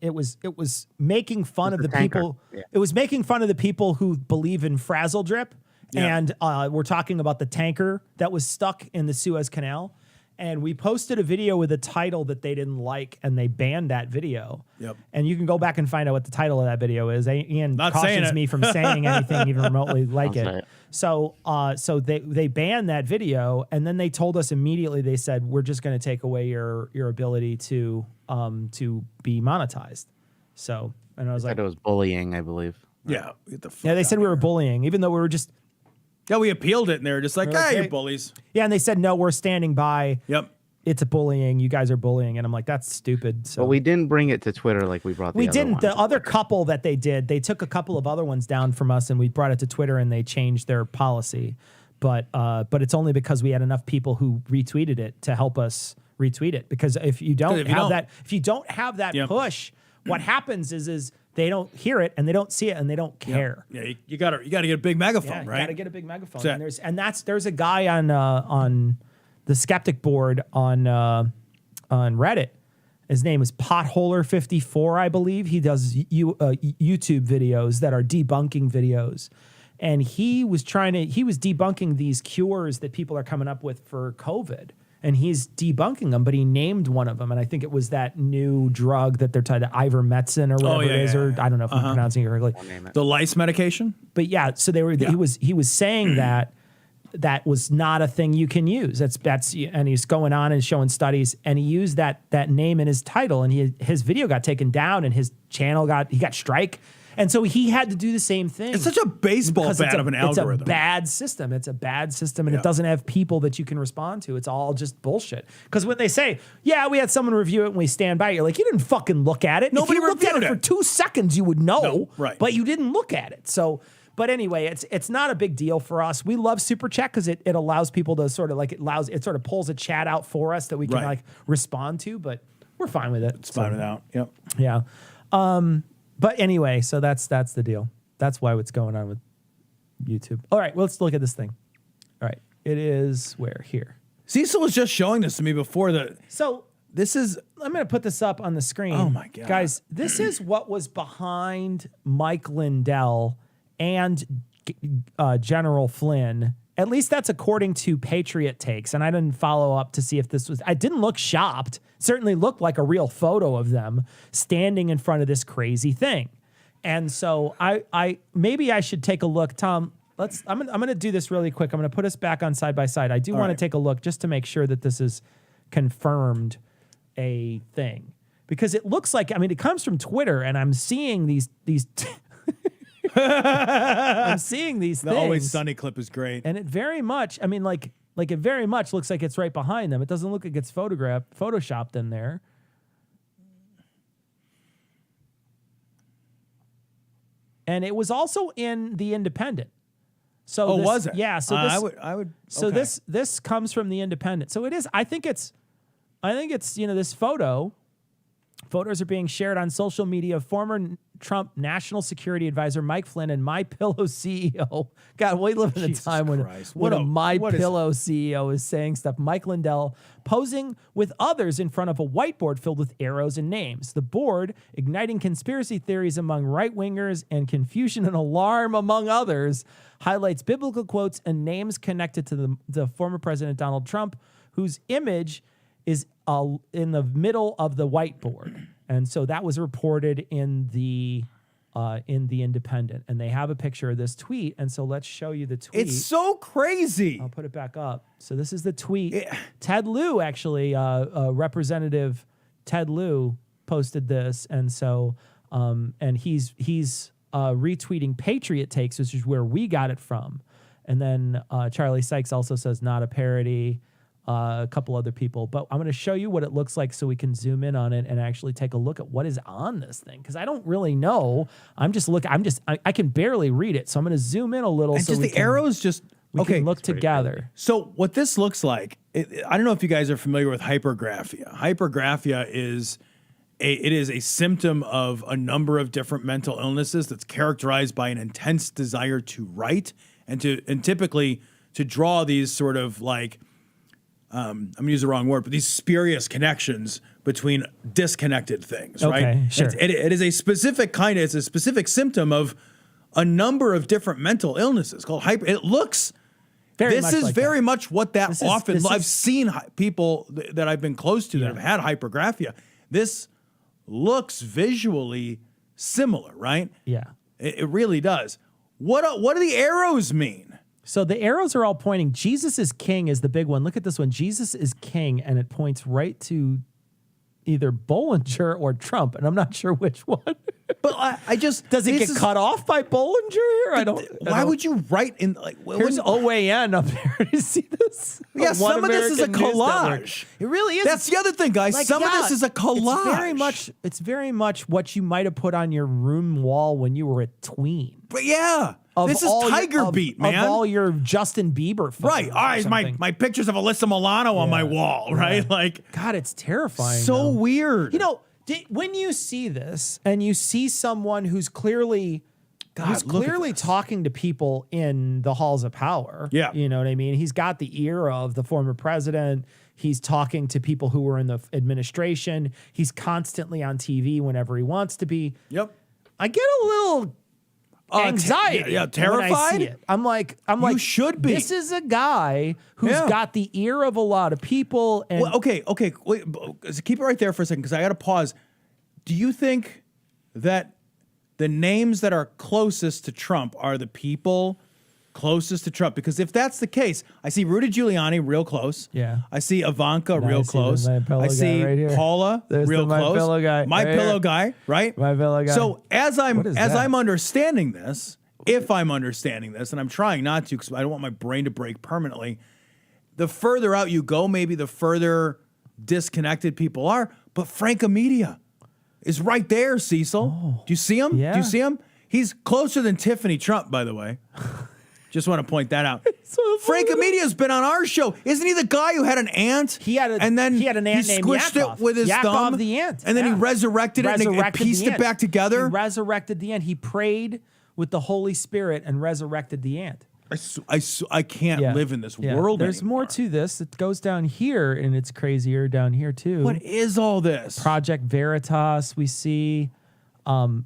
Speaker 1: it was making fun of the people. Yeah. It was making fun of the people who believe in frazzle drip. Yeah. And we're talking about the tanker that was stuck in the Suez Canal. And we posted a video with a title that they didn't like, and they banned that video.
Speaker 2: Yep.
Speaker 1: And you can go back and find out what the title of that video is. Ian
Speaker 2: Not
Speaker 1: cautions me from saying anything even remotely like
Speaker 3: I'll
Speaker 1: it. So they banned that video, and then they told us immediately. They said, we're just going to take away your ability to be monetized. So, and I was like,
Speaker 3: it was bullying, I believe.
Speaker 2: Yeah.
Speaker 1: Yeah, they said we were bullying, even though we were just.
Speaker 2: Yeah, we appealed it, and they were just like, you bullies.
Speaker 1: Yeah, and they said, no, we're standing by.
Speaker 2: Yep.
Speaker 1: It's a bullying. You guys are bullying. And I'm like, that's stupid. So
Speaker 3: but we didn't bring it to Twitter like we brought the
Speaker 1: We
Speaker 3: other
Speaker 1: didn't.
Speaker 3: ones.
Speaker 1: The other couple that they did, they took a couple of other ones down from us, and we brought it to Twitter, and they changed their policy. But it's only because we had enough people who retweeted it to help us retweet it. Because if you don't have that push, what happens is they don't hear it and they don't see it and they don't care.
Speaker 2: Yeah, you gotta get a big megaphone, right?
Speaker 1: You gotta get a big megaphone. And there's a guy on the skeptic board on Reddit. His name is Potholer54, I believe. He does YouTube videos that are debunking videos. And he was debunking these cures that people are coming up with for COVID. And he's debunking them, but he named one of them, and I think it was that new drug that they're tied to ivermectin or whatever it is, or I don't know if I'm pronouncing it correctly.
Speaker 2: The lice medication.
Speaker 1: But yeah, so he was saying that was not a thing you can use. That's and he's going on and showing studies, and he used that name in his title, and his video got taken down, and his channel got strike. And so he had to do the same thing.
Speaker 2: It's such a baseball bat of an algorithm.
Speaker 1: It's a bad system. It's a bad system, and it doesn't have people that you can respond to. It's all just bullshit. Because when they say, yeah, we had someone review it and we stand by it, you're like, you didn't fucking look at it.
Speaker 2: Nobody
Speaker 1: if you looked at
Speaker 2: reviewed
Speaker 1: it for 2 seconds, you would know.
Speaker 2: No, right.
Speaker 1: But you didn't look at it. So, But anyway, it's not a big deal for us. We love Super Chat because it allows people to sort of like it sort of pulls a chat out for us that we can
Speaker 2: Right.
Speaker 1: like respond to. But we're fine with it.
Speaker 2: It's fine out. Yep.
Speaker 1: Yeah. But anyway, so that's the deal. That's why what's going on with YouTube. All right, well, let's look at this thing. All right, it is where here.
Speaker 2: Cecil was just showing this to me before
Speaker 1: So
Speaker 2: this is.
Speaker 1: I'm going to put this up on the screen.
Speaker 2: Oh my God.
Speaker 1: Guys, this is what was behind Mike Lindell and General Flynn. At least that's according to Patriot Takes. And I didn't follow up to see if this was, I didn't look shopped. Certainly looked like a real photo of them standing in front of this crazy thing. And so I maybe I should take a look. Tom, I'm going to do this really quick. I'm going to put us back on side by side. I do want to take a look just to make sure that this is confirmed a thing, because it looks like, I mean, it comes from Twitter and I'm seeing these I'm seeing these
Speaker 2: The
Speaker 1: things.
Speaker 2: Always Sunny clip is great.
Speaker 1: And it very much, I mean, like it very much looks like it's right behind them. It doesn't look like it's photoshopped in there. And it was also in The Independent. So
Speaker 2: was it?
Speaker 1: Yeah. So this,
Speaker 2: I would.
Speaker 1: so
Speaker 2: okay.
Speaker 1: this comes from The Independent. So it is. I think it's this photos are being shared on social media of former Trump National Security Advisor Mike Flynn and MyPillow CEO. God, we live in a
Speaker 2: Jesus
Speaker 1: time when
Speaker 2: Christ.
Speaker 1: when a
Speaker 2: What is-
Speaker 1: MyPillow CEO is saying stuff. Mike Lindell posing with others in front of a whiteboard filled with arrows and names. The board igniting conspiracy theories among right-wingers and confusion and alarm among others, highlights biblical quotes and names connected to the former President Donald Trump, whose image is in the middle of the whiteboard. And so that was reported in the Independent. And they have a picture of this tweet. And so let's show you the tweet.
Speaker 2: It's so crazy.
Speaker 1: I'll put it back up. So this is the tweet. Ted Lieu, actually, Representative Ted Lieu posted this. And so, and he's retweeting Patriot Takes, which is where we got it from. And then Charlie Sykes also says not a parody. A couple other people, but I'm going to show you what it looks like so we can zoom in on it and actually take a look at what is on this thing, because I don't really know. I can barely read it, so I'm going to zoom in a little.
Speaker 2: And
Speaker 1: so
Speaker 2: just
Speaker 1: we
Speaker 2: the
Speaker 1: can,
Speaker 2: arrows just
Speaker 1: we
Speaker 2: okay.
Speaker 1: can look together.
Speaker 2: So what this looks like, I don't know if you guys are familiar with hypergraphia. Hypergraphia is a symptom of a number of different mental illnesses that's characterized by an intense desire to write and typically to draw these sort of like, I'm going to use the wrong word, but these spurious connections between disconnected things, right?
Speaker 1: Okay, sure.
Speaker 2: It is a specific it's a specific symptom of a number of different mental illnesses called hyper. It looks, this is very much what that often, I've seen people that I've been close to that have had hypergraphia. This looks visually similar, right?
Speaker 1: Yeah.
Speaker 2: It really does. What do the arrows mean?
Speaker 1: So the arrows are all pointing. Jesus is king is the big one. Look at this one. Jesus is king, and it points right to either Bollinger or Trump, and I'm not sure which one.
Speaker 2: But I just
Speaker 1: does it get cut off by Bollinger here?
Speaker 2: Why would you write in like?
Speaker 1: Here's OAN up there. Do you see this?
Speaker 2: Yeah, some of this is a collage.
Speaker 1: It really is.
Speaker 2: That's the other thing, guys.
Speaker 1: Like,
Speaker 2: some of this is a collage.
Speaker 1: It's very much what you might have put on your room wall when you were a tween.
Speaker 2: But yeah, this is Tiger Beat, man.
Speaker 1: Of all your Justin Bieber photos.
Speaker 2: Right. All right, my pictures of Alyssa Milano on my wall, right? Like,
Speaker 1: God, it's terrifying.
Speaker 2: So weird.
Speaker 1: You know, when you see this and you see someone who's clearly talking to people in the halls of power.
Speaker 2: Yeah.
Speaker 1: You know what I mean? He's got the ear of the former president. He's talking to people who were in the administration. He's constantly on TV whenever he wants to be.
Speaker 2: Yep.
Speaker 1: I get a little anxiety.
Speaker 2: Terrified.
Speaker 1: When I see it. I'm like,
Speaker 2: you should be.
Speaker 1: This is a guy who's got the ear of a lot of people. And
Speaker 2: okay. Wait, keep it right there for a second, because I got to pause. Do you think that the names that are closest to Trump are the people closest to Trump? Because if that's the case, I see Rudy Giuliani real close.
Speaker 1: Yeah.
Speaker 2: I see Ivanka
Speaker 1: Now
Speaker 2: real
Speaker 1: I see the
Speaker 2: close.
Speaker 1: MyPillow
Speaker 2: I
Speaker 1: guy
Speaker 2: see
Speaker 1: right here.
Speaker 2: Paula
Speaker 1: There's
Speaker 2: real
Speaker 1: the
Speaker 2: close.
Speaker 1: MyPillow guy.
Speaker 2: My
Speaker 1: Right
Speaker 2: Pillow
Speaker 1: here.
Speaker 2: guy, right?
Speaker 1: MyPillow guy.
Speaker 2: So as
Speaker 1: What is that?
Speaker 2: I'm understanding this, if I'm understanding this, and I'm trying not to because I don't want my brain to break permanently, the further out you go, maybe the further disconnected people are. But Frank Amedia is right there, Cecil.
Speaker 1: Oh.
Speaker 2: Do you see him?
Speaker 1: Yeah.
Speaker 2: Do you see him? He's closer than Tiffany Trump, by the way. Just want to point that out.
Speaker 1: So
Speaker 2: Frank Amedia's been on our show. Isn't he the guy who had an ant?
Speaker 1: He had an ant named
Speaker 2: squished
Speaker 1: Yakov.
Speaker 2: it with his
Speaker 1: Yakov
Speaker 2: thumb.
Speaker 1: the ant.
Speaker 2: And then he
Speaker 1: Yeah.
Speaker 2: resurrected it and pieced it back together.
Speaker 1: He resurrected the ant. He prayed with the Holy Spirit and resurrected the ant.
Speaker 2: I can't live in this world
Speaker 1: There's
Speaker 2: anymore.
Speaker 1: more to this. It goes down here, and it's crazier down here, too.
Speaker 2: What is all this?
Speaker 1: Project Veritas, we see.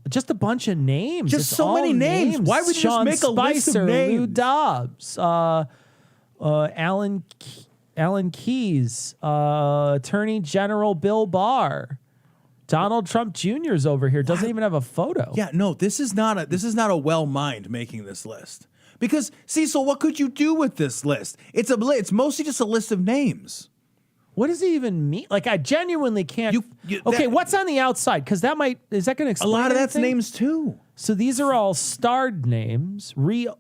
Speaker 1: Just a bunch of names.
Speaker 2: Just
Speaker 1: It's
Speaker 2: so
Speaker 1: all
Speaker 2: many names. Why would you just
Speaker 1: Sean
Speaker 2: make a list of
Speaker 1: Spicer,
Speaker 2: names?
Speaker 1: Lou Dobbs, Alan Keyes, Attorney General Bill Barr, Donald Trump Jr.'s over here. Doesn't even have a photo.
Speaker 2: Yeah, no, this is not a well mind making this list. Because Cecil, what could you do with this list? It's mostly just a list of names.
Speaker 1: What does it even mean? Like, I genuinely can't.
Speaker 2: Okay,
Speaker 1: what's on the outside? Because is that going to explain
Speaker 2: A lot of that's
Speaker 1: anything?
Speaker 2: names too.
Speaker 1: So these are all starred names.
Speaker 2: And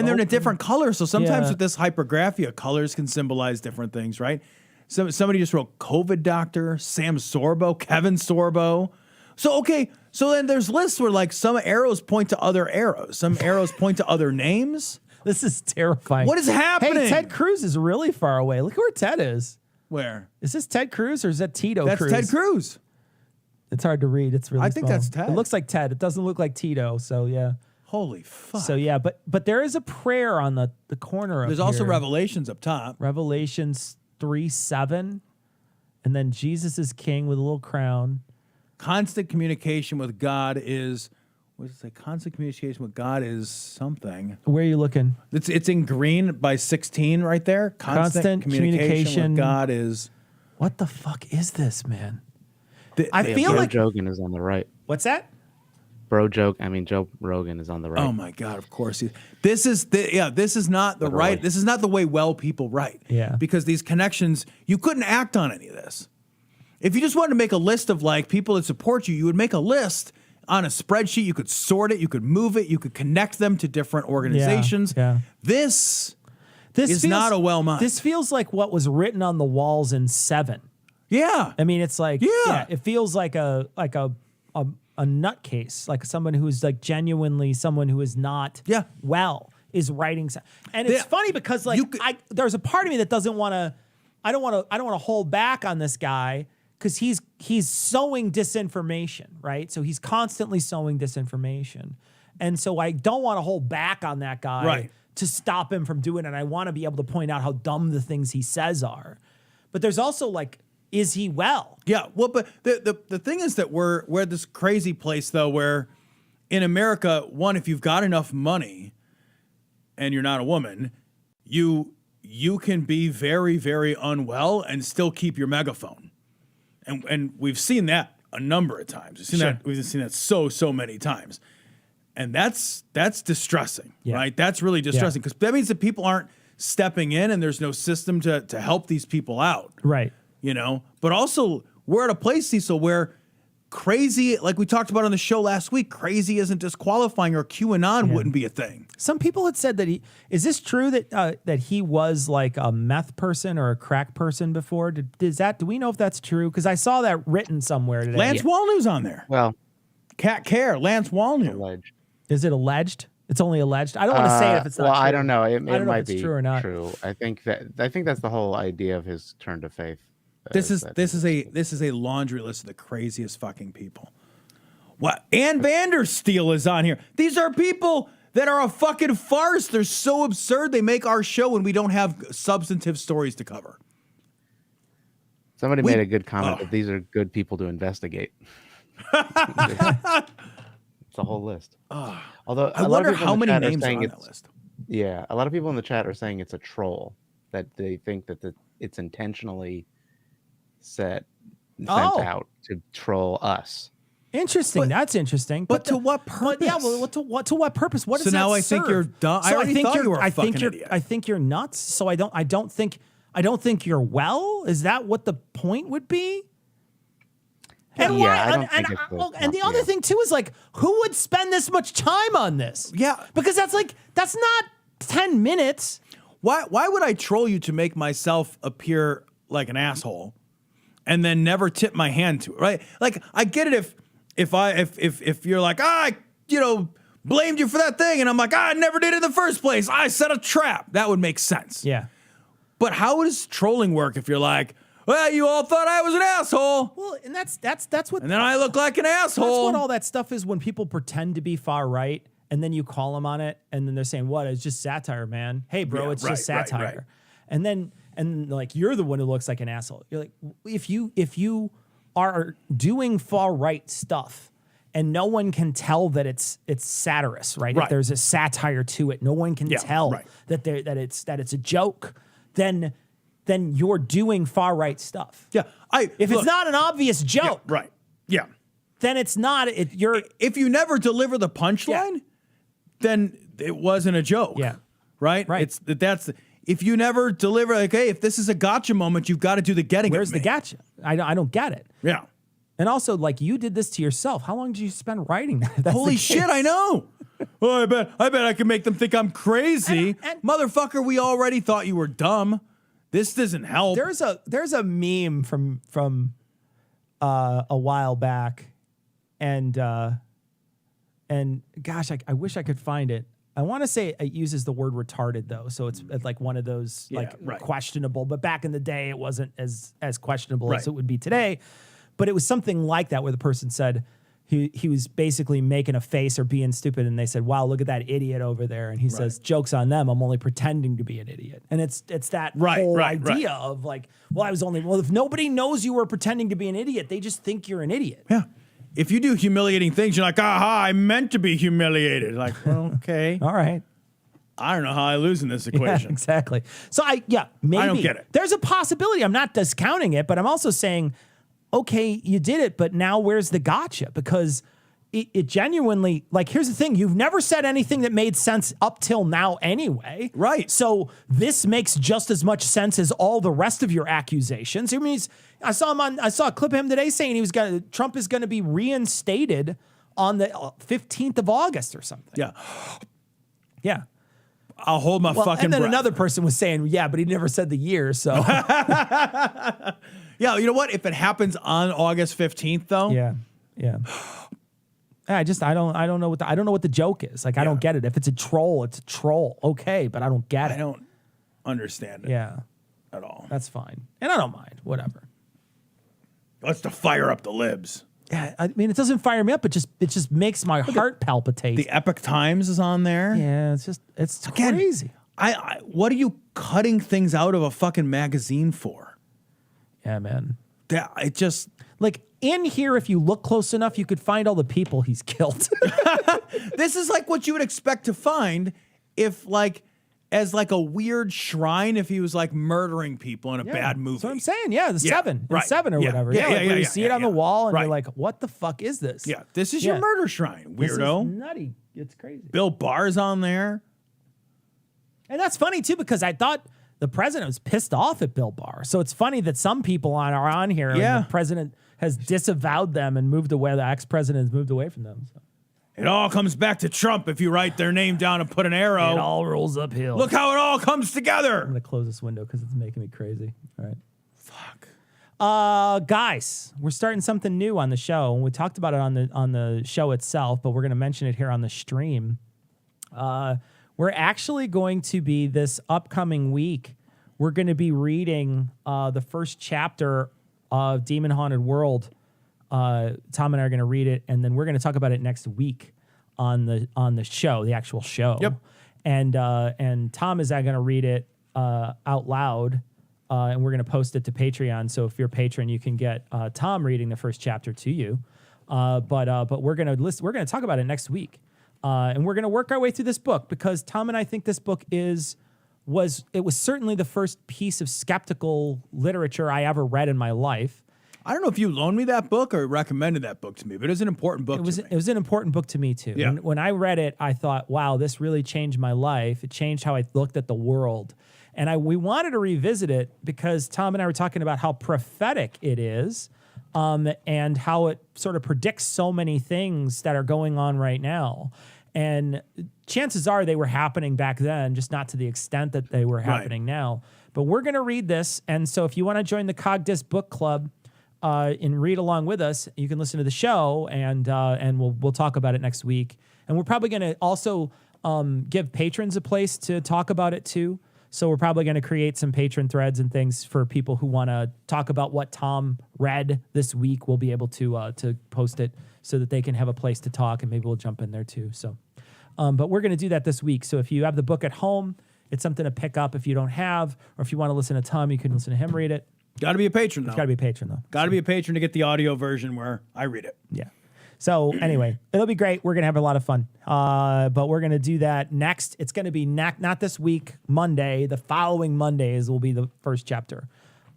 Speaker 2: they're in a different color. So sometimes
Speaker 1: Yeah.
Speaker 2: with this hypergraphia, colors can symbolize different things, right? So somebody just wrote COVID doctor, Sam Sorbo, Kevin Sorbo. So then there's lists where like some arrows point to other arrows, some arrows point to other names.
Speaker 1: This is terrifying.
Speaker 2: What is happening?
Speaker 1: Hey, Ted Cruz is really far away. Look where Ted is.
Speaker 2: Where?
Speaker 1: Is this Ted Cruz or is that Tito
Speaker 2: That's
Speaker 1: Cruz?
Speaker 2: Ted Cruz.
Speaker 1: It's hard to read. It's really
Speaker 2: I think
Speaker 1: small.
Speaker 2: that's Ted.
Speaker 1: It looks like Ted. It doesn't look like Tito. So yeah.
Speaker 2: Holy fuck.
Speaker 1: So yeah, but there is a prayer on the corner of
Speaker 2: There's also
Speaker 1: here.
Speaker 2: Revelations up top.
Speaker 1: Revelations 3:7, and then Jesus is king with a little crown.
Speaker 2: Constant communication with God is, what does it say? Constant communication with God is something.
Speaker 1: Where are you looking?
Speaker 2: It's in green by 16 right there.
Speaker 1: Constant communication
Speaker 2: with God is.
Speaker 1: What the fuck is this, man?
Speaker 2: The-
Speaker 1: I feel
Speaker 3: Joe
Speaker 1: like
Speaker 3: Rogan is on the right.
Speaker 1: what's that?
Speaker 3: Joe Rogan is on the right.
Speaker 2: Oh my God! Of course, this is not the
Speaker 3: Literally.
Speaker 2: right. This is not the way well people write.
Speaker 1: Yeah.
Speaker 2: Because these connections, you couldn't act on any of this. If you just wanted to make a list of like people that support you, you would make a list on a spreadsheet. You could sort it. You could move it. You could connect them to different organizations.
Speaker 1: Yeah.
Speaker 2: This is
Speaker 1: This
Speaker 2: not a well mind.
Speaker 1: This feels like what was written on the walls in 7.
Speaker 2: Yeah.
Speaker 1: I mean, it's like
Speaker 2: Yeah.
Speaker 1: it feels like a nutcase, like someone who's like genuinely someone who is not well is writing. And it's funny because like there's a part of me that doesn't want to. I don't want to hold back on this guy because he's sowing disinformation, right? So he's constantly sowing disinformation, and so I don't want to hold back on that guy
Speaker 2: Right.
Speaker 1: to stop him from doing it. And I want to be able to point out how dumb the things he says are. But there's also like, is he well?
Speaker 2: Yeah, well, but the thing is that we're this crazy place though, where in America, one, if you've got enough money and you're not a woman, you can be very, very unwell and still keep your megaphone, and we've seen that a number of times. We've seen that so many times, and that's distressing, right? That's really distressing because that means that people aren't stepping in and there's no system to help these people out,
Speaker 1: Right.
Speaker 2: you know? But also, we're at a place, Cecil, where crazy, like we talked about on the show last week, crazy isn't disqualifying, or QAnon wouldn't be a thing.
Speaker 1: Some people had said that is this true that he was like a meth person or a crack person before? Do we know if that's true? Because I saw that written somewhere today.
Speaker 2: Lance Walnew's on there.
Speaker 3: Well,
Speaker 2: Cat Care, Lance Walnew.
Speaker 3: alleged.
Speaker 1: Is it alleged? It's only alleged. I don't want to say it if it's not
Speaker 3: well,
Speaker 1: true.
Speaker 3: I don't know. It
Speaker 1: I don't know
Speaker 3: might
Speaker 1: if it's
Speaker 3: be
Speaker 1: true or not.
Speaker 3: true. I think that's the whole idea of his turn to faith.
Speaker 2: This is a laundry list of the craziest fucking people. What? Ann Vandersteel is on here. These are people that are a fucking farce. They're so absurd. They make our show when we don't have substantive stories to cover.
Speaker 3: Somebody made a good comment that these are good people to investigate. It's a whole list. Although
Speaker 2: I wonder how many names are on that list.
Speaker 3: Yeah, a lot of people in the chat are saying it's a troll, that they think that it's intentionally sent out to troll us.
Speaker 1: Interesting. That's interesting.
Speaker 2: But to what purpose?
Speaker 1: Yeah. Well, to what purpose? What
Speaker 2: So
Speaker 1: does that
Speaker 2: now I think
Speaker 1: serve?
Speaker 2: you're dumb. I already thought you were a fucking idiot.
Speaker 1: I think you're nuts. So I don't think you're well. Is that what the point would be? And
Speaker 3: Yeah,
Speaker 1: why?
Speaker 3: I don't think it's
Speaker 1: and the other thing too is like, who would spend this much time on this?
Speaker 2: Yeah.
Speaker 1: Because that's not 10 minutes.
Speaker 2: Why would I troll you to make myself appear like an asshole and then never tip my hand to it, right? Like, I get it if you're like, blamed you for that thing. And I'm like, I never did it in the first place. I set a trap. That would make sense.
Speaker 1: Yeah.
Speaker 2: But how does trolling work if you're like, well, you all thought I was an asshole.
Speaker 1: Well, and that's what.
Speaker 2: And then I look like an asshole.
Speaker 1: That's what all that stuff is when people pretend to be far right and then you call them on it and then they're saying, what? It's just satire, man. Hey, bro,
Speaker 2: Yeah,
Speaker 1: it's
Speaker 2: right,
Speaker 1: just satire.
Speaker 2: right.
Speaker 1: And then like you're the one who looks like an asshole. You're like, if you are doing far right stuff and no one can tell that it's satirist, right?
Speaker 2: Right.
Speaker 1: If there's a satire to it, no one can tell
Speaker 2: right.
Speaker 1: that it's a joke, then you're doing far right stuff.
Speaker 2: Yeah.
Speaker 1: If it's not an obvious joke,
Speaker 2: Yeah, right. Yeah.
Speaker 1: then it's not.
Speaker 2: If you never deliver the punchline, then it wasn't a joke.
Speaker 1: Yeah.
Speaker 2: Right?
Speaker 1: Right.
Speaker 2: If you never deliver, like, hey, if this is a gotcha moment, you've got to do the getting.
Speaker 1: Where's the gotcha? I don't get it.
Speaker 2: Yeah.
Speaker 1: And also, like, you did this to yourself. How long did you spend writing that? That's
Speaker 2: Holy
Speaker 1: the
Speaker 2: shit,
Speaker 1: case.
Speaker 2: I know. Oh, I bet I can make them think I'm crazy.
Speaker 1: And-
Speaker 2: Motherfucker, we already thought you were dumb. This doesn't help.
Speaker 1: There's a meme from a while back, and gosh, I wish I could find it. I want to say it uses the word retarded though, so it's like one of those
Speaker 2: right.
Speaker 1: questionable. But back in the day, it wasn't as questionable as
Speaker 2: Right.
Speaker 1: it would be today. But it was something like that, where the person said he was basically making a face or being stupid, and they said, "Wow, look at that idiot over there," and he says, "Joke's on them. I'm only pretending to be an idiot." And it's that whole idea of like, if nobody knows you were pretending to be an idiot, they just think you're an idiot.
Speaker 2: Yeah. If you do humiliating things, you're like, aha, I meant to be humiliated. Like, well, okay.
Speaker 1: All right.
Speaker 2: I don't know how I lose in this equation.
Speaker 1: Yeah, exactly. So maybe.
Speaker 2: I don't get it.
Speaker 1: There's a possibility. I'm not discounting it, but I'm also saying, okay, you did it, but now where's the gotcha? Because it genuinely, like, here's the thing. You've never said anything that made sense up till now anyway.
Speaker 2: Right.
Speaker 1: So this makes just as much sense as all the rest of your accusations. I mean, I saw a clip of him today saying Trump is going to be reinstated on the 15th of August or something.
Speaker 2: Yeah.
Speaker 1: Yeah.
Speaker 2: I'll hold my fucking
Speaker 1: and then
Speaker 2: breath.
Speaker 1: another person was saying, yeah, but he never said the year, so.
Speaker 2: Yeah, you know what? If it happens on August 15th, though.
Speaker 1: Yeah. I don't know what the joke is. Like, I don't get it. If it's a troll, it's a troll. Okay, but I don't get it.
Speaker 2: I don't understand it
Speaker 1: Yeah,
Speaker 2: at all.
Speaker 1: that's fine. And I don't mind. Whatever.
Speaker 2: Let's to fire up the libs.
Speaker 1: Yeah, I mean, it doesn't fire me up. It just makes my heart palpitate.
Speaker 2: The Epic Times is on there.
Speaker 1: Yeah, it's
Speaker 2: Again,
Speaker 1: crazy.
Speaker 2: I what are you cutting things out of a fucking magazine for?
Speaker 1: Yeah, man.
Speaker 2: It just
Speaker 1: Like, in here, if you look close enough, you could find all the people he's killed.
Speaker 2: this is like what you would expect to find if as a weird shrine if he was like murdering people in a bad movie.
Speaker 1: That's what I'm saying. Yeah, the Seven.
Speaker 2: right.
Speaker 1: Seven or
Speaker 2: Yeah.
Speaker 1: whatever.
Speaker 2: Yeah,
Speaker 1: like
Speaker 2: yeah,
Speaker 1: where you
Speaker 2: yeah,
Speaker 1: see
Speaker 2: yeah,
Speaker 1: it on the
Speaker 2: yeah.
Speaker 1: wall and
Speaker 2: Right.
Speaker 1: you're like, what the fuck is this?
Speaker 2: Yeah, this is
Speaker 1: Yeah.
Speaker 2: your murder shrine,
Speaker 1: This is
Speaker 2: weirdo.
Speaker 1: nutty. It's crazy.
Speaker 2: Bill Barr's on there.
Speaker 1: And that's funny, too, because I thought the president was pissed off at Bill Barr. So it's funny that some people are on here
Speaker 2: Yeah.
Speaker 1: and the president has disavowed them and moved away. The ex-president has moved away from them. So.
Speaker 2: It all comes back to Trump if you write their name down and put an arrow.
Speaker 1: It all rolls uphill.
Speaker 2: Look how it all comes
Speaker 1: I'm
Speaker 2: together.
Speaker 1: going to close this window because it's making me crazy. All right.
Speaker 2: Fuck.
Speaker 1: Guys, we're starting something new on the show. We talked about it on the show itself, but we're going to mention it here on the stream. We're actually going to be this upcoming week. We're going to be reading the first chapter of Demon Haunted World. Tom and I are going to read it, and then we're going to talk about it next week on the show, the actual show.
Speaker 2: Yep.
Speaker 1: And Tom is going to read it out loud. And we're going to post it to Patreon. So if you're a patron, you can get Tom reading the first chapter to you. But we're going to talk about it next week. And we're going to work our way through this book because Tom and I think this book was certainly the first piece of skeptical literature I ever read in my life.
Speaker 2: I don't know if you loaned me that book or recommended that book to me, but it was an important book to me.
Speaker 1: It was an important book to me too.
Speaker 2: Yeah.
Speaker 1: When I read it, I thought, wow, this really changed my life. It changed how I looked at the world. And we wanted to revisit it because Tom and I were talking about how prophetic it is, and how it sort of predicts so many things that are going on right now. And chances are they were happening back then, just not to the extent that they were happening now. But we're going to read this. And so if you want to join the Cogdis Book Club and read along with us, you can listen to the show, and we'll talk about it next week. And we're probably going to also give patrons a place to talk about it too. So we're probably going to create some patron threads and things for people who want to talk about what Tom read this week. We'll be able to post it so that they can have a place to talk, and maybe we'll jump in there too. So, but we're going to do that this week. So if you have the book at home, it's something to pick up. If you don't have, or if you want to listen to Tom, you can listen to him read it.
Speaker 2: Got to be a patron, though.
Speaker 1: Got to be a patron, though.
Speaker 2: Got to be a patron to get the audio version where I read it.
Speaker 1: Yeah. So anyway, it'll be great. We're going to have a lot of fun. But we're going to do that next. It's going to be not this week, Monday. The following Mondays will be the first chapter.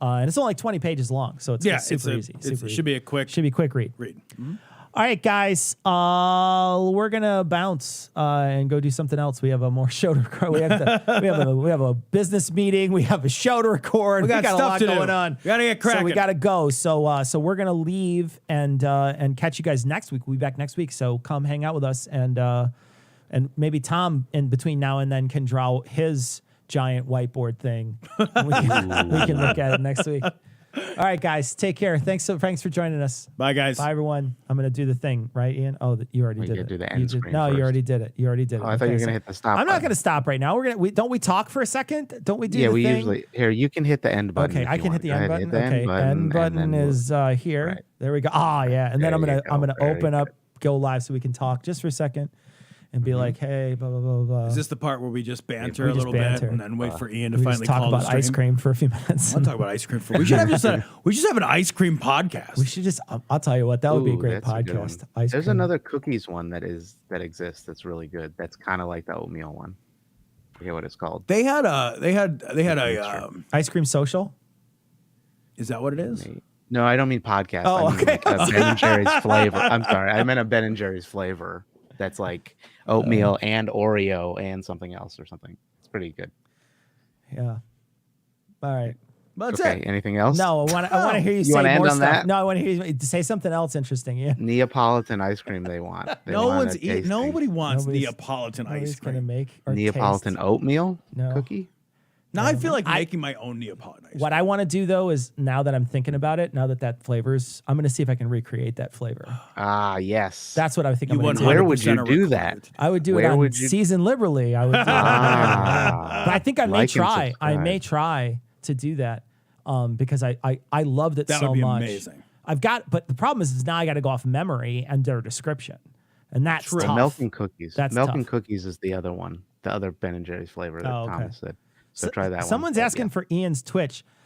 Speaker 1: And it's only like 20 pages long. So it's super easy.
Speaker 2: It should be a quick
Speaker 1: read.
Speaker 2: Mm-hmm.
Speaker 1: All right, guys. We're gonna bounce and go do something else. We have a more show to record. We have a business meeting. We have a show to record.
Speaker 2: We got
Speaker 1: a
Speaker 2: stuff
Speaker 1: lot
Speaker 2: to
Speaker 1: going
Speaker 2: do.
Speaker 1: on.
Speaker 2: We gotta get cracking.
Speaker 1: So we gotta go. So we're gonna leave and catch you guys next week. We'll be back next week. So come hang out with us and maybe Tom in between now and then can draw his giant whiteboard thing. We can look at it next week. All right, guys, take care. Thanks for joining us.
Speaker 2: Bye, guys.
Speaker 1: Bye, everyone. I'm going to do the thing, right, Ian? Oh, you already did it.
Speaker 3: Do the end screen
Speaker 1: No,
Speaker 3: first.
Speaker 1: you already did it.
Speaker 3: Oh, I thought you were going to hit the stop
Speaker 1: I'm not
Speaker 3: button.
Speaker 1: going to stop right now. Don't we talk for a second? Don't we do
Speaker 3: Yeah,
Speaker 1: the
Speaker 3: we
Speaker 1: thing?
Speaker 3: usually... Here, you can hit the end button.
Speaker 1: Okay,
Speaker 3: if
Speaker 1: I
Speaker 3: you
Speaker 1: can hit
Speaker 3: want.
Speaker 1: the
Speaker 3: Go
Speaker 1: end
Speaker 3: ahead,
Speaker 1: button.
Speaker 3: hit the
Speaker 1: Okay, end button
Speaker 3: and then
Speaker 1: is here.
Speaker 3: Right.
Speaker 1: There we go. Ah, yeah. And then I'm
Speaker 3: There you
Speaker 1: going
Speaker 3: go.
Speaker 1: to
Speaker 3: Very
Speaker 1: open up,
Speaker 3: good.
Speaker 1: go live so we can talk just for a second and be like, hey, blah, blah, blah, blah.
Speaker 2: Is this the part where we just banter
Speaker 1: We
Speaker 2: a
Speaker 1: just
Speaker 2: little
Speaker 1: banter.
Speaker 2: bit and then wait for Ian to
Speaker 1: we
Speaker 2: finally
Speaker 1: just talk
Speaker 2: call
Speaker 1: about
Speaker 2: the
Speaker 1: ice
Speaker 2: stream?
Speaker 1: cream for a few minutes.
Speaker 2: I'll talk about ice cream. We should have an ice cream podcast.
Speaker 1: We should just, I'll tell you what, that would be a
Speaker 3: Ooh,
Speaker 1: great
Speaker 3: that's a good one.
Speaker 1: podcast. Ice
Speaker 3: There's
Speaker 1: cream.
Speaker 3: another cookies one that exists that's really good. That's kind of like the oatmeal one. I forget what it's called.
Speaker 2: They had a
Speaker 1: Ice cream social?
Speaker 2: is that what it is?
Speaker 3: No, I don't mean podcast.
Speaker 1: Oh,
Speaker 3: I mean
Speaker 1: okay.
Speaker 3: like a Ben and Jerry's flavor. I'm sorry. I meant a Ben and Jerry's flavor that's like oatmeal and Oreo and something else or something. It's pretty good.
Speaker 1: Yeah. All right.
Speaker 2: That's
Speaker 3: Okay,
Speaker 2: it.
Speaker 3: anything else?
Speaker 1: No, I want to hear you,
Speaker 3: You
Speaker 1: say
Speaker 3: wanna end
Speaker 1: more
Speaker 3: on
Speaker 1: stuff.
Speaker 3: that?
Speaker 1: No, I want to hear you say something else interesting. Yeah.
Speaker 3: Neapolitan ice cream they want. They
Speaker 2: No
Speaker 3: want
Speaker 2: one's
Speaker 3: a
Speaker 2: eating.
Speaker 3: tasting
Speaker 2: Nobody wants
Speaker 1: Nobody's-
Speaker 2: Neapolitan ice
Speaker 1: Nobody's gonna
Speaker 2: cream.
Speaker 1: make or
Speaker 3: Neapolitan
Speaker 1: taste.
Speaker 3: oatmeal
Speaker 1: No.
Speaker 3: cookie.
Speaker 2: Now I feel like making my own Neapolitan ice cream.
Speaker 1: What I want to do though is now that I'm thinking about it, now that flavors, I'm going to see if I can recreate that flavor.
Speaker 3: Ah, yes.
Speaker 1: That's what I think
Speaker 2: You
Speaker 1: I'm going to do.
Speaker 3: Where would you
Speaker 2: 100%
Speaker 3: do
Speaker 2: are
Speaker 3: that?
Speaker 2: required.
Speaker 1: I would do
Speaker 3: Where
Speaker 1: it on
Speaker 3: would you-
Speaker 1: Season Liberally. I would do it.
Speaker 3: Ah,
Speaker 1: But I think I may
Speaker 3: like and
Speaker 1: try. I may
Speaker 3: subscribe.
Speaker 1: try to do that because I loved it
Speaker 2: That
Speaker 1: so
Speaker 2: would be
Speaker 1: much.
Speaker 2: amazing.
Speaker 1: But the problem is now I got to go off memory and their description, and that's
Speaker 2: True.
Speaker 1: tough.
Speaker 3: Milk and cookies.
Speaker 1: That's
Speaker 3: Milk
Speaker 1: tough.
Speaker 3: and cookies is the other one. The other Ben and Jerry's flavor that
Speaker 1: Oh, okay.
Speaker 3: Thomas said. So try that one.
Speaker 1: Someone's
Speaker 3: But
Speaker 1: asking
Speaker 3: yeah.
Speaker 1: for Ian's Twitch.